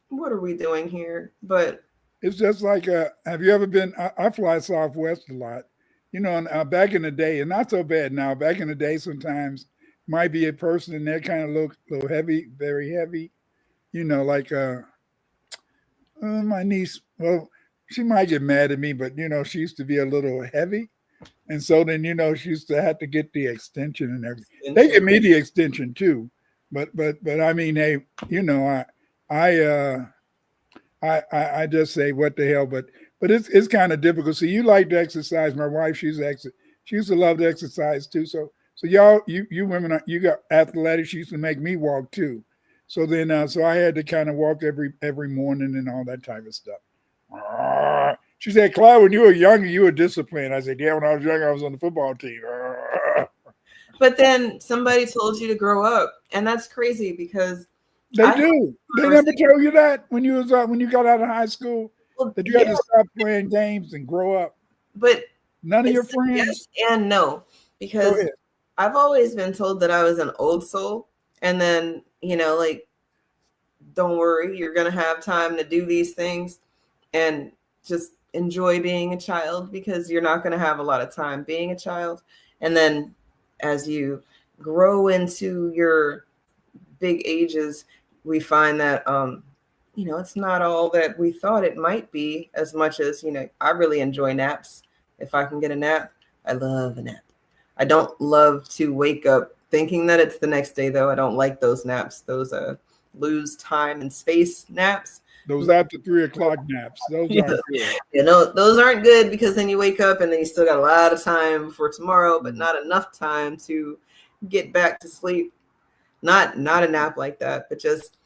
what are we doing here? But it's just like, have you ever been, I fly Southwest a lot, you know, and back in the day, and not so bad now, back in the day, sometimes might be a person and they kind of look a little heavy, very heavy, you know, like my niece, well, she might get mad at me, but, you know, she used to be a little heavy. And so then, you know, she used to have to get the extension and everything. They give me the extension too. But I mean, hey, you know, I just say what the hell, but it's kind of difficult. See, you like to exercise. My wife, she used to love to exercise too. So y'all, you women, you got athletic. She used to make me walk too. So then, so I had to kind of walk every morning and all that type of stuff. She said, Clyde, when you were younger, you were disciplined. I said, yeah, when I was younger, I was on the football team. But then somebody told you to grow up, and that's crazy because they do. They never tell you that when you got out of high school, that you had to stop playing games and grow up. But none of your friends. Yes and no, because I've always been told that I was an old soul, and then, you know, like, don't worry, you're gonna have time to do these things and just enjoy being a child, because you're not going to have a lot of time being a child. And then as you grow into your big ages, we find that, you know, it's not all that we thought it might be, as much as, you know, I really enjoy naps. If I can get a nap, I love a nap. I don't love to wake up thinking that it's the next day, though. I don't like those naps, those lose time and space naps. Those after 3 o'clock naps. Those aren't good. You know, those aren't good, because then you wake up and then you still got a lot of time for tomorrow, but not enough time to get back to sleep. Not a nap like that, but just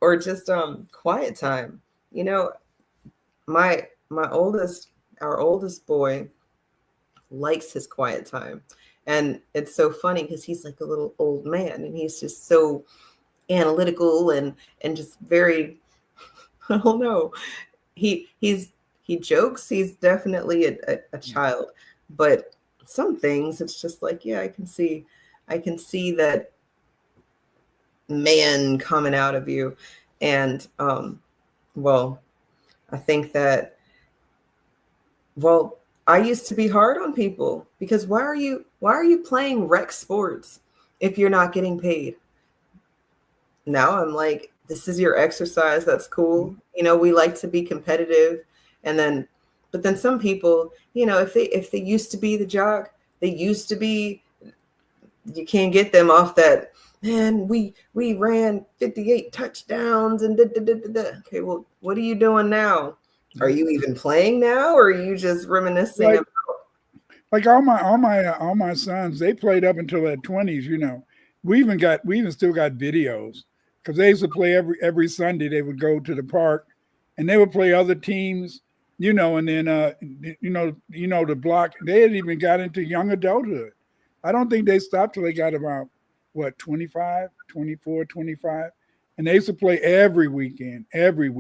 quiet time. You know, our oldest boy likes his quiet time. And it's so funny because he's like a little old man, and he's just so analytical and just very, I don't know. He jokes. He's definitely a child, but some things it's just like, yeah, I can see that man coming out of you. And well, I think that, well, I used to be hard on people, because why are you playing rec sports if you're not getting paid? Now I'm like, this is your exercise. That's cool. You know, we like to be competitive. But then some people, you know, if they used to be the jock, you can't get them off that, man, we ran 58 touchdowns and Okay, well, what are you doing now? Are you even playing now, or are you just reminiscing like all my sons, they played up until their 20s, you know. We even still got videos, because they used to play every Sunday. They would go to the park and they would play other teams, you know, and then the block, they had even got into young adulthood. I don't think they stopped till they got about 24, 25. and they used to play every weekend, every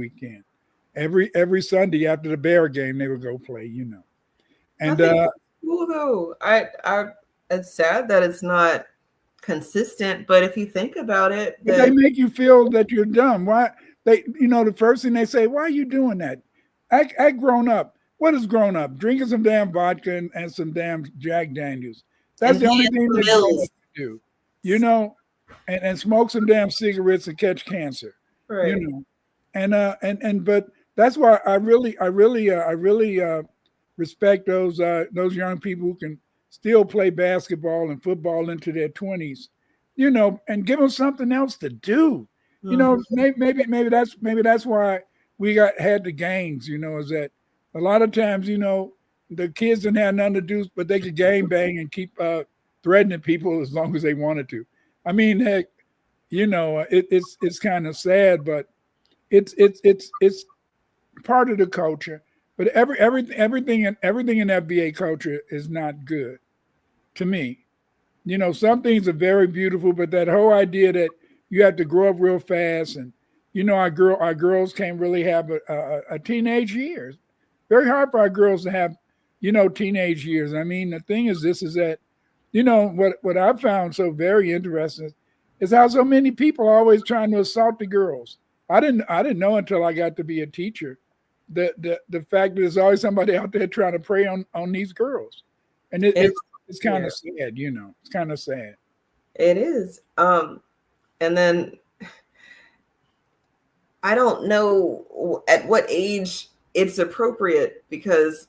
Sunday after the Bear game, they would go play, you know. And I think it's cool though. It's sad that it's not consistent, but if you think about it, but they make you feel that you're dumb. Why they, you know, the first thing they say, why are you doing that? Act grown up. What is grown up? Drinking some damn vodka and some damn Jack Daniels. That's And the only being thing they Mills. do, you know, and smoke some damn cigarettes and catch cancer, Right. you know, and but that's why I really respect those young people who can still play basketball and football into their 20s, you know, and give them something else to do. You know, maybe that's why we had the gangs, you know, is that a lot of times, you know, the kids didn't have nothing to do, but they could gang bang and keep threatening people as long as they wanted to. I mean, heck, you know, it's kind of sad, but it's part of the culture. But everything in FBA culture is not good to me. You know, some things are very beautiful, but that whole idea that you have to grow up real fast, and you know, our girls can't really have a teenage years. Very hard for our girls to have, you know, teenage years. I mean, the thing is that, you know, what I found so very interesting is how so many people are always trying to assault the girls. I didn't know until I got to be a teacher the fact that there's always somebody out there trying to prey on these girls, and it's kind of sad, you know. It's kind of sad. It is. And then I don't know at what age it's appropriate, because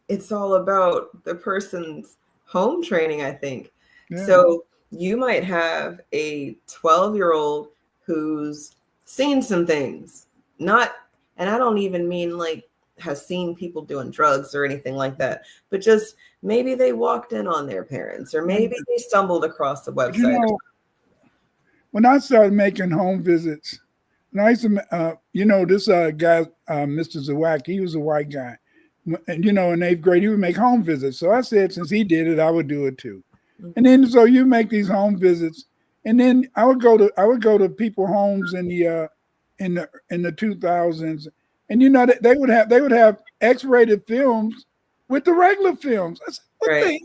it's all about the person's home training, I think. Yeah. So you might have a 12-year-old who's seen some things, and I don't even mean like has seen people doing drugs or anything like that, but just maybe they walked in on their parents, or maybe they stumbled across the website. You know, when I started making home visits, and I used to, you know, this guy, Mr. Zawak, he was a white guy, and you know, in 8th grade, he would make home visits. So I said, since he did it, I would do it too. And then so you make these home visits, and then I would go to people's homes in the 2000s, and you know, they would have X-rated films with the regular films. I said,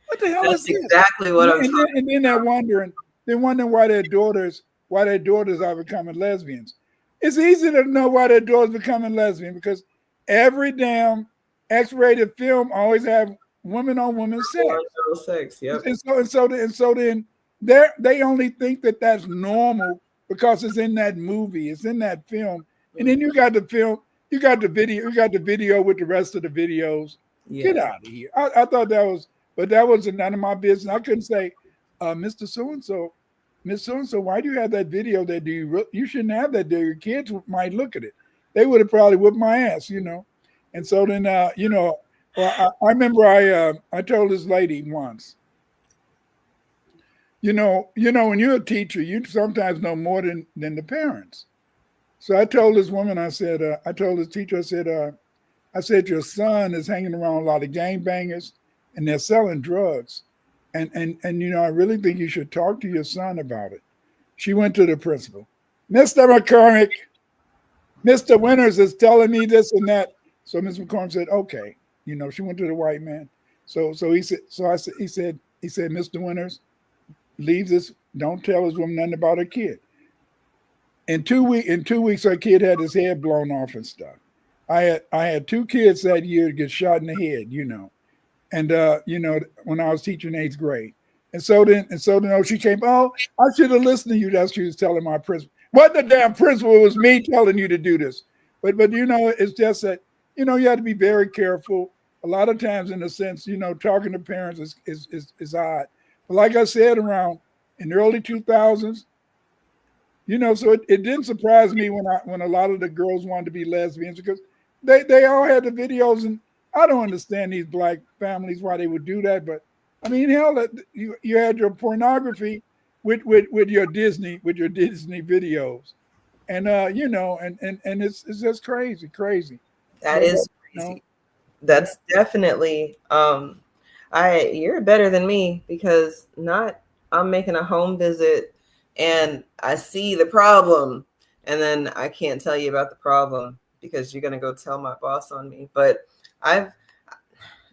what the hell That's is this? exactly what I'm talking And then they're wondering why their daughters are becoming lesbians. It's easy to know why their daughters becoming lesbian, because every damn X-rated film always have woman on woman sex. Yep. And so then they only think that that's normal because it's in that movie, it's in that film. And then you got the film, you got the video with the rest of the videos. Yeah. Get out of here. I thought that was, but that wasn't none of my business. I couldn't say, Mr. So-and-so, Miss So-and-so, why do you have that video there? You shouldn't have that there. Your kids might look at it. They would have probably whipped my ass, you know. And so then, you know, I remember I told this lady once, you know, when you're a teacher, you sometimes know more than the parents. So I told this woman, I told this teacher, I said, your son is hanging around a lot of gangbangers and they're selling drugs. And you know, I really think you should talk to your son about it. She went to the principal. Mr. McCormick, Mr. Winters is telling me this and that. So Mr. McCormick said, okay. You know, she went to the white man. So he said, he said, Mr. Winters, leave this, don't tell this woman nothing about her kid. In 2 weeks, her kid had his head blown off and stuff. I had 2 kids that year get shot in the head, you know. And you know, when I was teaching 8th grade. And so then she came, oh, I should have listened to you. That's what she was telling my principal. What the damn principal? It was me telling you to do this. But you know, it's just that, you know, you have to be very careful. A lot of times, in a sense, you know, talking to parents is odd. But like I said, around in the early 2000s, you know, so it didn't surprise me when a lot of the girls wanted to be lesbians, because they all had the videos, and I don't understand these black families why they would do that. But I mean, hell, you had your pornography with your Disney videos, and you know, and it's just crazy. That is crazy. That's definitely you're better than me, because I'm making a home visit and I see the problem, and then I can't tell you about the problem because you're gonna go tell my boss on me. But I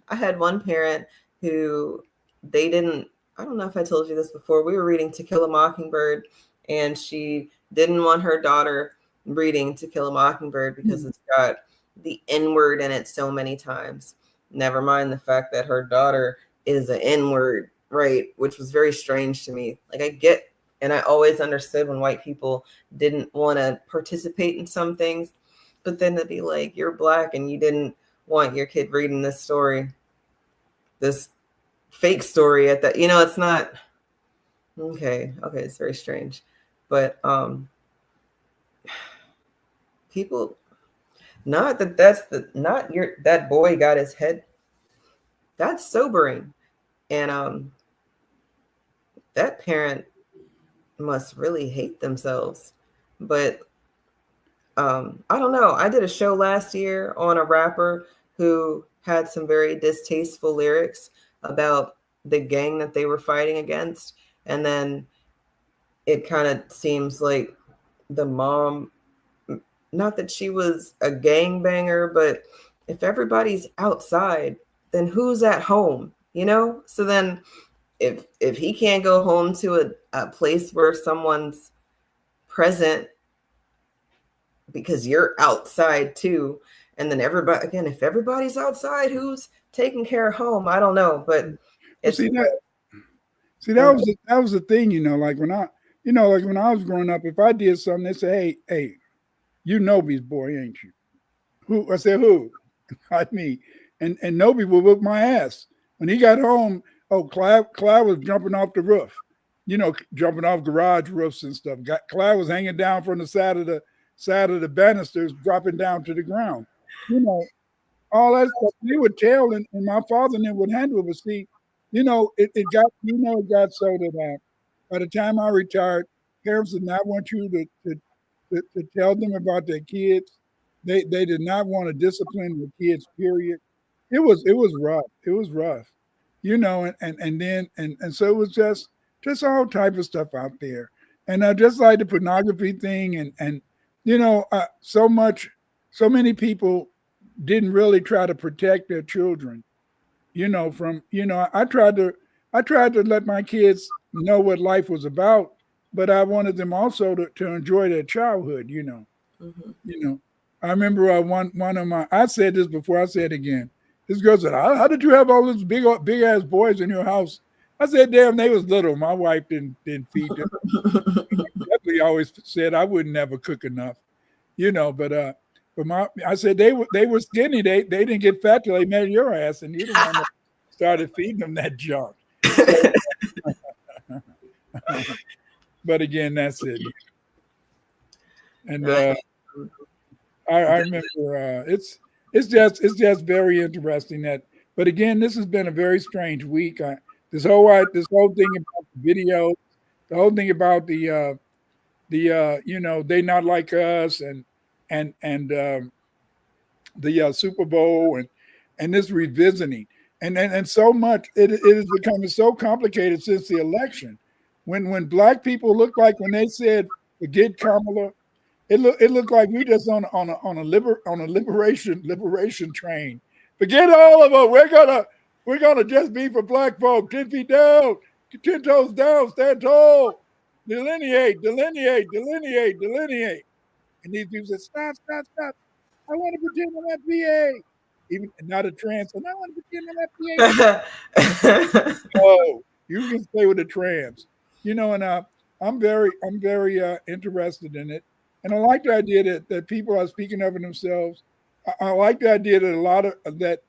had one parent who they didn't. I don't know if I told you this before. We were reading To Kill a Mockingbird, and she didn't want her daughter reading To Kill a Mockingbird because it's got the N word in it so many times. Never mind the fact that her daughter is an N word, right? Which was very strange to me. Like, I get, and I always understood when white people didn't want to participate in some things, but then to be like, you're Black and you didn't want your kid reading this story, this fake story at that, it's not okay. It's very strange, but people, not that that's the, not your, that boy got his head, that's sobering. And that parent must really hate themselves. But I don't know. I did a show last year on a rapper who had some very distasteful lyrics about the gang that they were fighting against. And then it kind of seems like the mom, not that she was a gangbanger, but if everybody's outside, then who's at home? So then if he can't go home to a place where someone's present because you're outside too, and then everybody, again, if everybody's outside, who's taking care of home? I don't know, but it's that was the thing, like when I was growing up, if I did something, they say, hey, you Nobi's boy, ain't you? Who? I said, who? Not me. And Nobi would whip my ass. When he got home, Clyde was jumping off the roof, jumping off garage roofs and stuff. Clyde was hanging down from the side of the banisters, dropping down to the ground. All that stuff. They would tell, and my father and them would handle it. But see, it got so that by the time I retired, parents did not want you to tell them about their kids. They did not want to discipline the kids, period. It was rough. It was rough. And then so it was just all type of stuff out there. And just like the pornography thing and so many people didn't really try to protect their children, from, I tried to let my kids know what life was about, but I wanted them also to enjoy their childhood, I remember one of my, I said this before, I say it again. This girl said, how did you have all these big ass boys in your house? I said, damn, they was little. My wife didn't feed them. Definitely always said I would never cook enough, but I said they were skinny. They didn't get fat till they met your ass, and you the one that started feeding them that junk. But again, that's it. And I remember it's just very interesting that. But again, this has been a very strange week. This whole thing about the video, the whole thing about the they not like us and the Super Bowl and this revisiting and so much it is becoming so complicated since the election. When Black people look like when they said forget Kamala, it looked like we just on a liberation train. Forget all of us. We're gonna just be for Black folk. 10 feet down, 10 toes down, stand tall, delineate. And these people said, stop. I want to pretend I'm that PA. Even not a trans, and I want to pretend I'm that PA. Oh, you can stay with the trans. And I'm very interested in it. And I like the idea that people are speaking up for themselves. I like the idea that that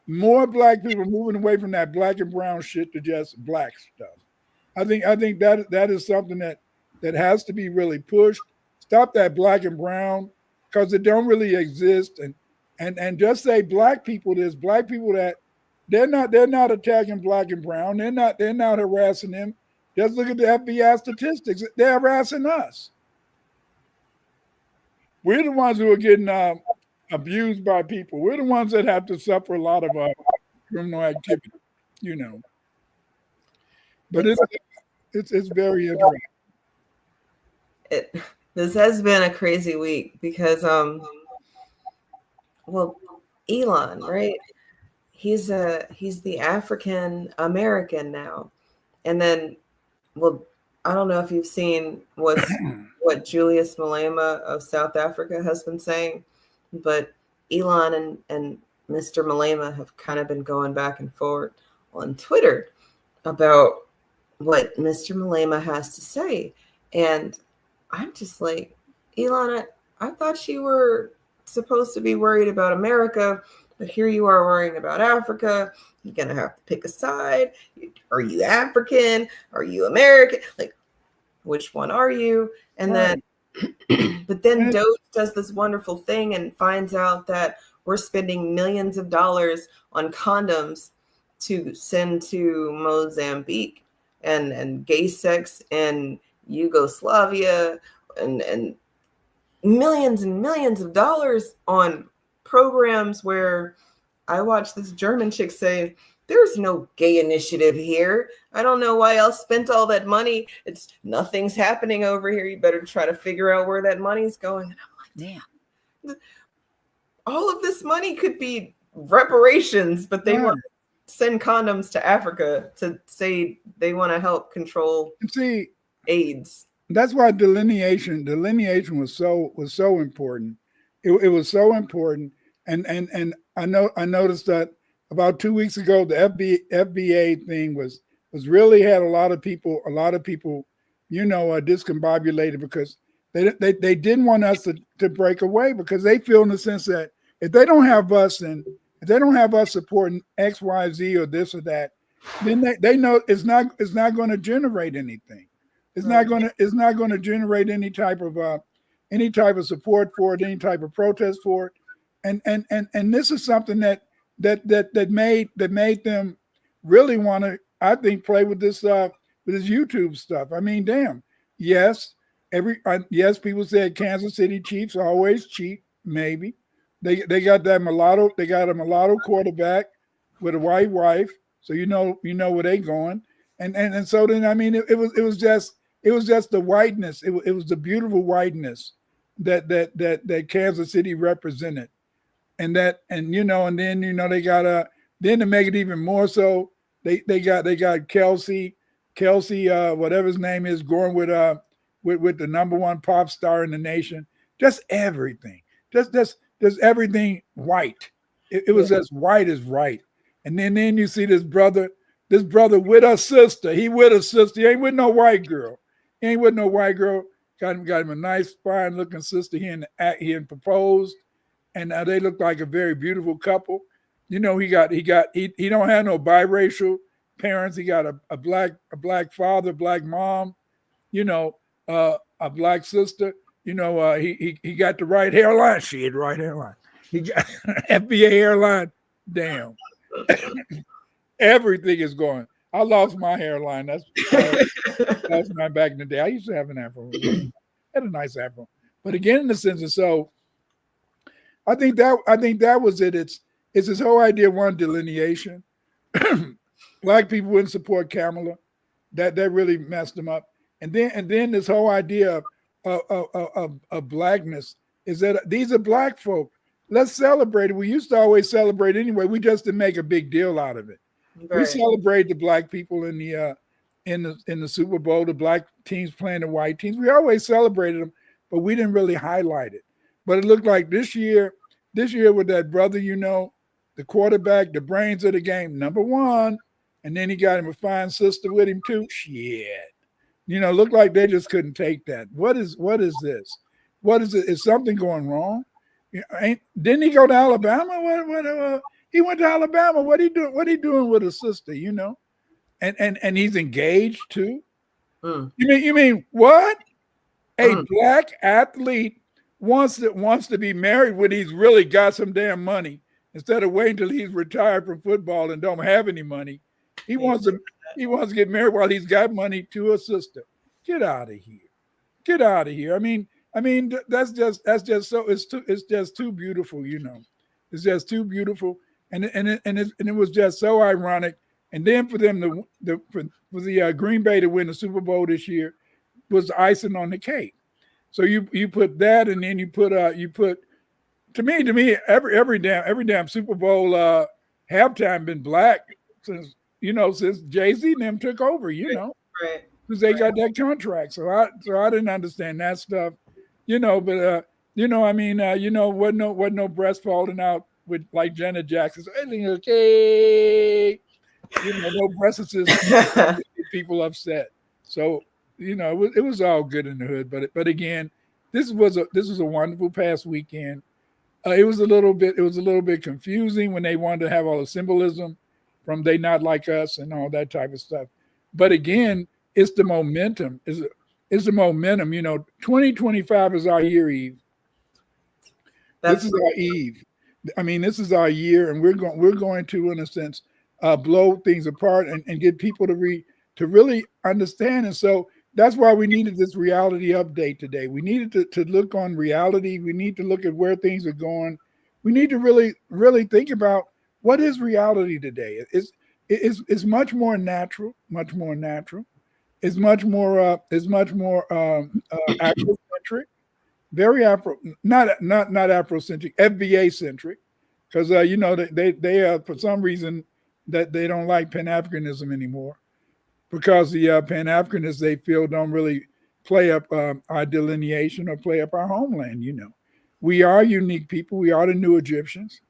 more Black people moving away from that black and brown shit to just Black stuff. I think that is something that has to be really pushed. Stop that black and brown because it don't really exist, and just say Black people. There's Black people that they're not attacking Black and brown. They're not harassing them. Just look at the FBI statistics. They're harassing us. We're the ones who are getting abused by people. We're the ones that have to suffer a lot of criminal activity, But it's very interesting. This has been a crazy week because well, Elon, right? He's the African American now. And then, well, I don't know if you've seen what Julius Malema of South Africa has been saying, but Elon and Mr. Malema have kind of been going back and forth on Twitter about what Mr. Malema has to say. And I'm just like, Elon, I thought you were supposed to be worried about America, but here you are worrying about Africa. You're going to have to pick a side. Are you African? Are you American? Like, which one are you? And then, but then Doge does this wonderful thing and finds out that we're spending millions of dollars on condoms to send to Mozambique and gay sex in Yugoslavia and millions of dollars on programs where I watched this German chick say, there's no gay initiative here. I don't know why else spent all that money. It's nothing's happening over here. You better try to figure out where that money's going. And I'm like, damn, all of this money could be reparations, but they want to send condoms to Africa to say they want to help control AIDS. That's why delineation was so important. It was so important. And I noticed that about 2 weeks ago, the FBA thing was really had a lot of people, discombobulated because they didn't want us to break away, because they feel in the sense that if they don't have us and if they don't have us supporting X, Y, Z or this or that, then they know it's not going to generate anything. It's not going to generate any type of support for it, any type of protest for it. And this is something that made them really want to, I think, play with this YouTube stuff. I mean, damn. Yes, people said Kansas City Chiefs always cheat. Maybe they got that mulatto. They got a mulatto quarterback with a white wife, so you know where they going. And so then, I mean, it was just the whiteness. It was the beautiful whiteness that Kansas City represented. And then they got then to make it even more so, they got Kelsey, whatever his name is, going with the number one pop star in the nation. Just everything, just everything white. It was as white as right. And then you see this brother with a sister. He with a sister. He ain't with no white girl. He ain't with no white girl. Got him a nice, fine looking sister. He proposed. And they look like a very beautiful couple. He don't have no biracial parents. He got a black father, black mom, a black sister. He got the right hairline. She had the right hairline. He got FBA hairline. Damn. Everything is going. I lost my hairline. That's my back in the day. I used to have an afro. I had a nice afro. But again, in the sense of so, I think that was it. It's this whole idea of one delineation. Black people wouldn't support Kamala. That really messed them up. And then this whole idea of blackness is that these are black folk. Let's celebrate it. We used to always celebrate anyway. We just didn't make a big deal out of it. Right. We celebrate the black people in the Super Bowl, the black teams playing the white teams. We always celebrated them, but we didn't really highlight it. But it looked like this year with that brother, the quarterback, the brains of the game, number one, and then he got him a fine sister with him too. Shit. Looked like they just couldn't take that. What is this? What is it? Is something going wrong? Didn't he go to Alabama? He went to Alabama. What he doing? What he doing with a sister? And he's engaged too. You mean what? A black athlete wants to be married when he's really got some damn money, instead of waiting till he's retired from football and don't have any money. He wants to get married while he's got money to a sister. Get out of here. Get out of here. I mean, that's just so it's just too beautiful, It's just too beautiful. And it was just so ironic. And then for them for the Green Bay to win the Super Bowl this year was icing on the cake. So you put that, and then you put to me every damn Super Bowl halftime been black since Jay-Z and them took over, Right. because they got that contract. So I didn't understand that stuff, but wasn't no breast falling out with like Janet Jackson. So everything okay. No breasts people upset. So it was all good in the hood. But again, this was a wonderful past weekend. It was a little bit confusing when they wanted to have all the symbolism from "they not like us" and all that type of stuff. But again, it's the momentum. It's the momentum. 2025 is our year, Eve. This is our Eve. I mean, this is our year, and we're going to, in a sense, blow things apart and get people to really understand. And so that's why we needed this reality update today. We needed to look on reality. We need to look at where things are going. We need to really, really think about what is reality today. It's much more natural, It's much more Afrocentric, very Afro, not Afrocentric, FBA centric, because they for some reason that they don't like Pan-Africanism anymore, because the Pan-Africanists they feel don't really play up our delineation or play up our homeland. We are unique people. We are the new Egyptians.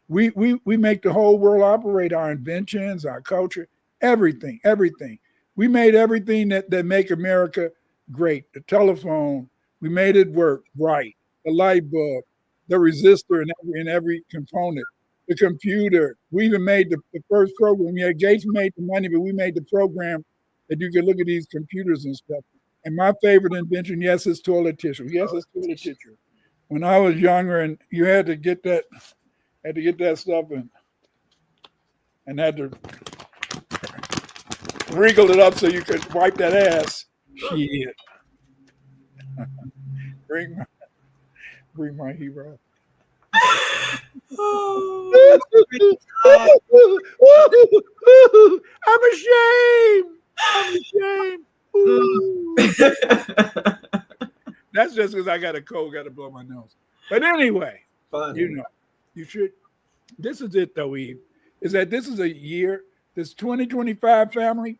We make the whole world operate. Our inventions, our culture, everything. We made everything that make America great. The telephone, we made it work right. The light bulb, the resistor in every component. The computer. We even made the first program. Yeah, Gates made the money, but we made the program that you could look at these computers and stuff. And my favorite invention, yes, is toilet tissue. Yes, it's toilet tissue. When I was younger, and you had to get that stuff and had to wriggle it up so you could wipe that ass. Shit. Bring my hero. I'm ashamed. Ooh. That's just because I got a cold, got to blow my nose. But anyway, you should. This is it, though, Eve. Is that this is a year, this 2025 family.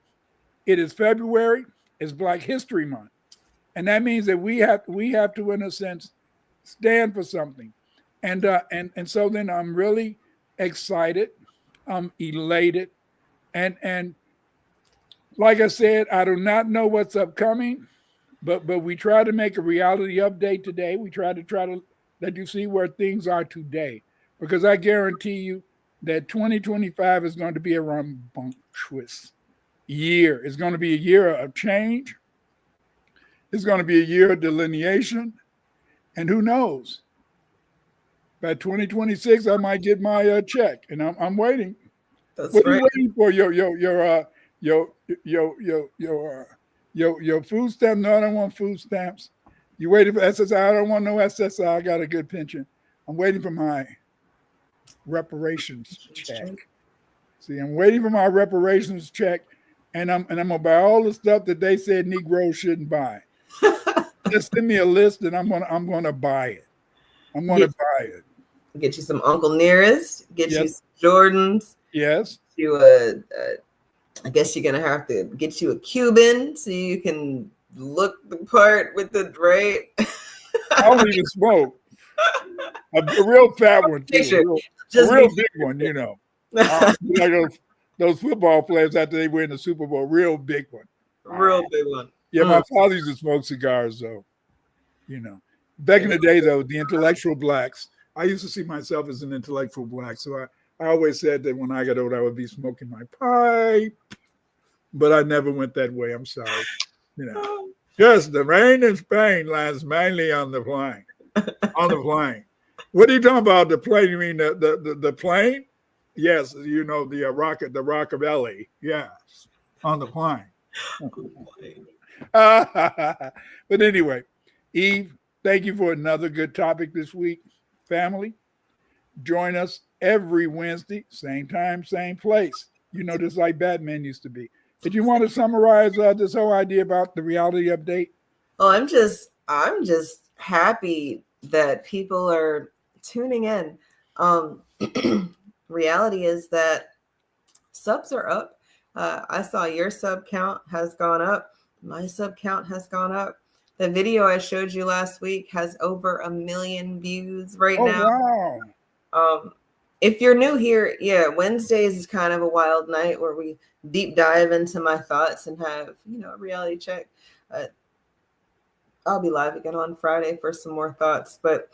It is February. It's Black History Month, and that means that we have to, in a sense, stand for something. And so then I'm really excited. I'm elated, and like I said, I do not know what's upcoming, but we try to make a reality update today. We try to let you see where things are today, because I guarantee you that 2025 is going to be a rambunctious year. It's going to be a year of change. It's going to be a year of delineation, and who knows? By 2026, I might get my check, and I'm waiting. That's what right. are you waiting for? Your food stamp? No, I don't want food stamps. You waiting for SSI? I don't want no SSI. I got a good pension. I'm waiting for my reparations check. See, I'm waiting for my reparations check, and I'm gonna buy all the stuff that they said Negroes shouldn't buy. Just send me a list, and I'm gonna buy it. I'm gonna buy it. Get you some Uncle Nearest. Get you some Jordans. Yes. I guess you're gonna have to get you a Cuban so you can look the part with the right. I don't even smoke. A real fat one, too. A real big one, like those football players after they win the Super Bowl. Real big one. Real big one. Yeah, my father used to smoke cigars, though. Back in the day, though, the intellectual blacks, I used to see myself as an intellectual black. So I always said that when I got old, I would be smoking my pipe. But I never went that way. I'm sorry. Yes, the rain in Spain lands mainly on the plane. On the plane. What are you talking about? The plane? You mean the plane? Yes, the rocket, the Rockabilly. Yes, on the plane. But anyway, Eve, thank you for another good topic this week. Family, join us every Wednesday, same time, same place. just like Batman used to be. Did you want to summarize this whole idea about the reality update? Well, I'm just happy that people are tuning in. Reality is that subs are up. I saw your sub count has gone up. My sub count has gone up. The video I showed you last week has over 1 million views right now. Wow. If you're new here, Wednesdays is kind of a wild night where we deep dive into my thoughts and have, a reality check. I'll be live again on Friday for some more thoughts, but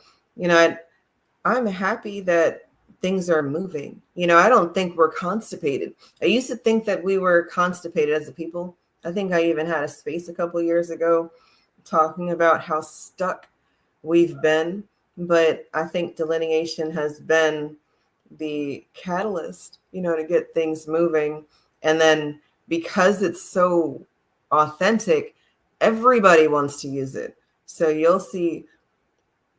I'm happy that things are moving. I don't think we're constipated. I used to think that we were constipated as a people. I think I even had a space a couple years ago talking about how stuck we've been, but I think delineation has been the catalyst, to get things moving. And then because it's so authentic, everybody wants to use it. So you'll see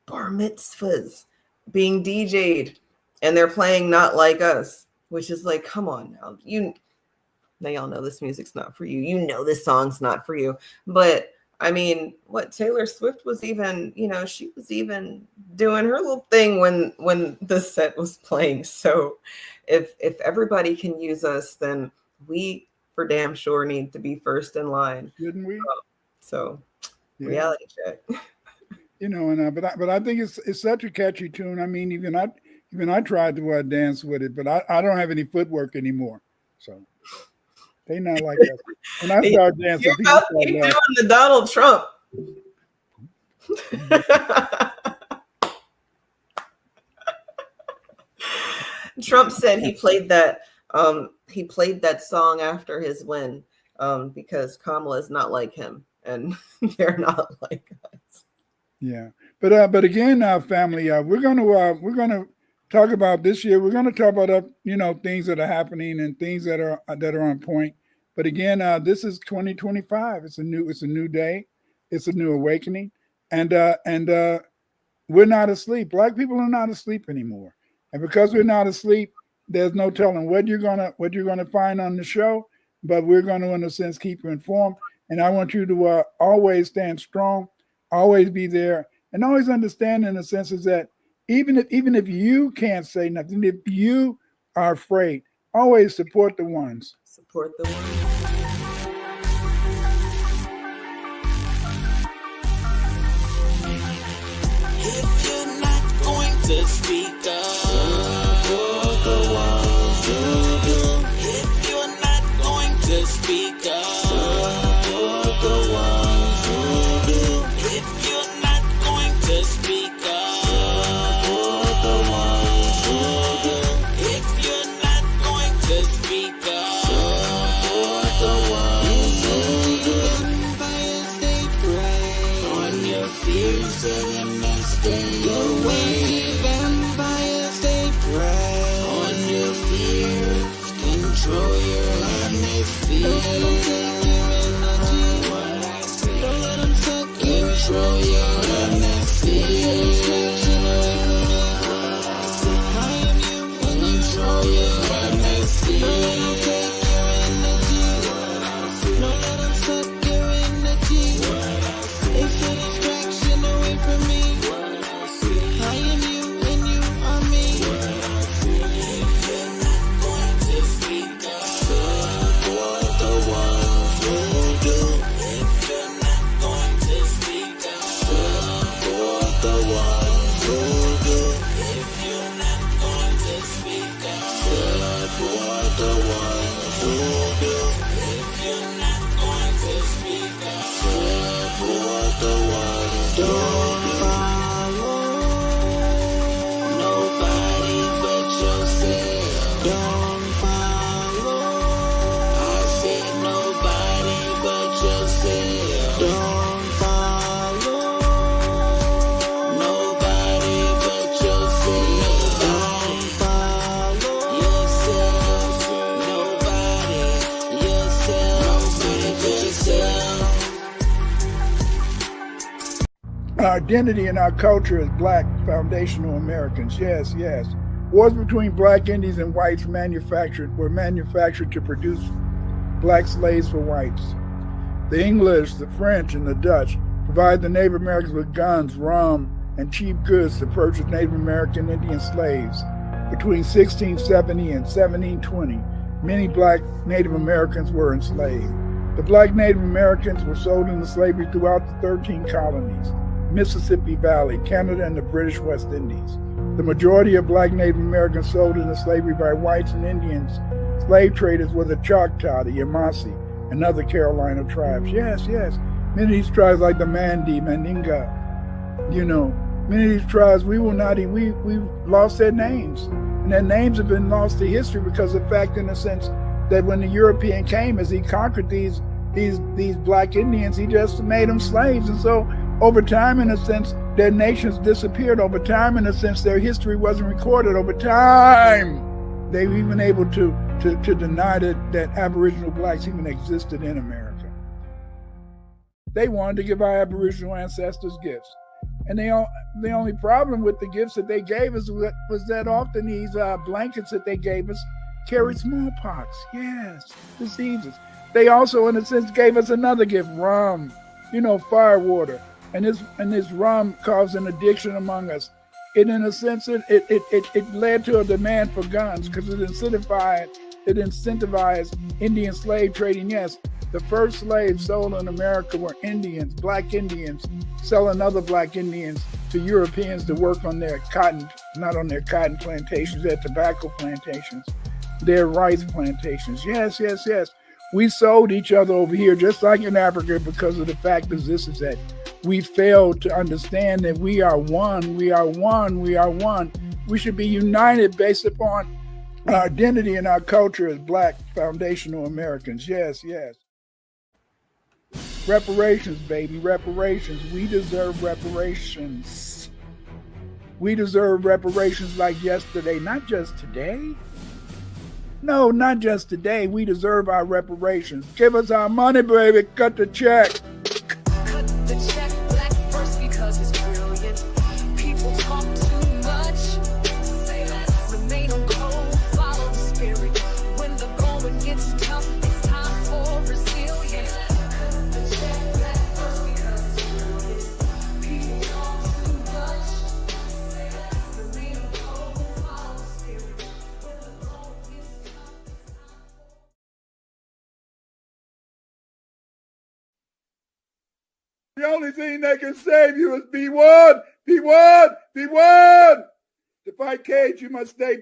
bar mitzvahs being DJ'd and they're playing Not Like Us, which is like, come on now. Now y'all know this music's not for you. This song's not for you. But I mean, what Taylor Swift was even, she was even doing her little thing when the set was playing. So if everybody can use us, then we for damn sure need to be first in line. Shouldn't we? Reality check. But I think it's such a catchy tune. I mean, even I tried to dance with it, but I don't have any footwork anymore. So they not like us. When I start dancing, you're doing the Donald Trump. Trump said he played that song after his win because Kamala is not like him and they're not like us. Yeah, but again, family, we're gonna talk about this year. We're gonna talk about things that are happening and things that are on point. But again, this is 2025. It's a new day. It's a new awakening, and we're not asleep. Black people are not asleep anymore. And because we're not asleep, there's no telling what you're gonna find on the show. But we're going to, in a sense, keep you informed. And I want you to always stand strong, always be there, and always understand, in a sense, is that even if you can't say nothing, if you are afraid, always support the ones. Support the ones. If you're not going to speak up, support the ones who do. If you're not going to speak up, support the ones who do. If you're not going to speak up, support the ones who do. If you're not going to speak up, support the ones who do. Vampires, they prey on your fears so them not stay away. Vampires, they prey on your fears, control your honest fears. Don't let them suck your energy. Control your honest fears. I am you. Control your honest fears. Don't let them suck your energy. It's a distraction away from me. I am you and you are me. If you're not going to speak up, support the ones who do. If you're not going to speak up, support the ones who do. If you're not going to speak up, support the ones who do. If you're not going to speak up, support the ones who do. Nobody but yourself. Don't follow. I said nobody but yourself. Don't follow. Nobody but yourself. Don't follow yourself. Nobody yourself. Nobody but yourself. Our identity and our culture as Black foundational Americans. Yes, yes. Wars between black Indians and whites were manufactured to produce black slaves for whites. The English, the French, and the Dutch provided the Native Americans with guns, rum, and cheap goods to purchase Native American Indian slaves. Between 1670 and 1720, many black Native Americans were enslaved. The black Native Americans were sold into slavery throughout the 13 colonies, Mississippi Valley, Canada, and the British West Indies. The majority of black Native Americans sold into slavery by whites and Indians. Slave traders were the Choctaw, the Yamasee, and other Carolina tribes. Yes, yes. Many of these tribes like the Mandi, Mandinga, many of these tribes, we've lost their names. And their names have been lost to history because of the fact, in a sense, that when the European came, as he conquered these black Indians, he just made them slaves. And so over time, in a sense, their nations disappeared. Over time, in a sense, their history wasn't recorded. Over time, they were even able to deny that Aboriginal blacks even existed in America. They wanted to give our Aboriginal ancestors gifts. And the only problem with the gifts that they gave us was that often these blankets that they gave us carried smallpox, yes, diseases. They also, in a sense, gave us another gift, rum, fire water. And this rum caused an addiction among us. In a sense, it led to a demand for guns because it incentivized Indian slave trading. Yes, the first slaves sold in America were Indians, black Indians, selling other black Indians to Europeans to work on their cotton, not on their cotton plantations, their tobacco plantations, their rice plantations. Yes, yes, yes. We sold each other over here, just like in Africa, because of the fact that that we failed to understand that we are one, we are one, we are one. We should be united based upon our identity and our culture as black foundational Americans. Yes, yes. Reparations, baby, reparations. We deserve reparations. We deserve reparations like yesterday, not just today. No, not just today. We deserve our reparations. Give us our money, baby. Cut the check. Cut the check black first because it's brilliant. People talk too much. Say less. Remain on cold. Follow the spirit. When the going gets tough, it's time for resilience. Cut the check black first because it's brilliant. People talk too much. Say less. Remain on cold. Follow the spirit. When the going gets tough. The only thing that can save you is be one, be one, be one. To fight Cage, you must stay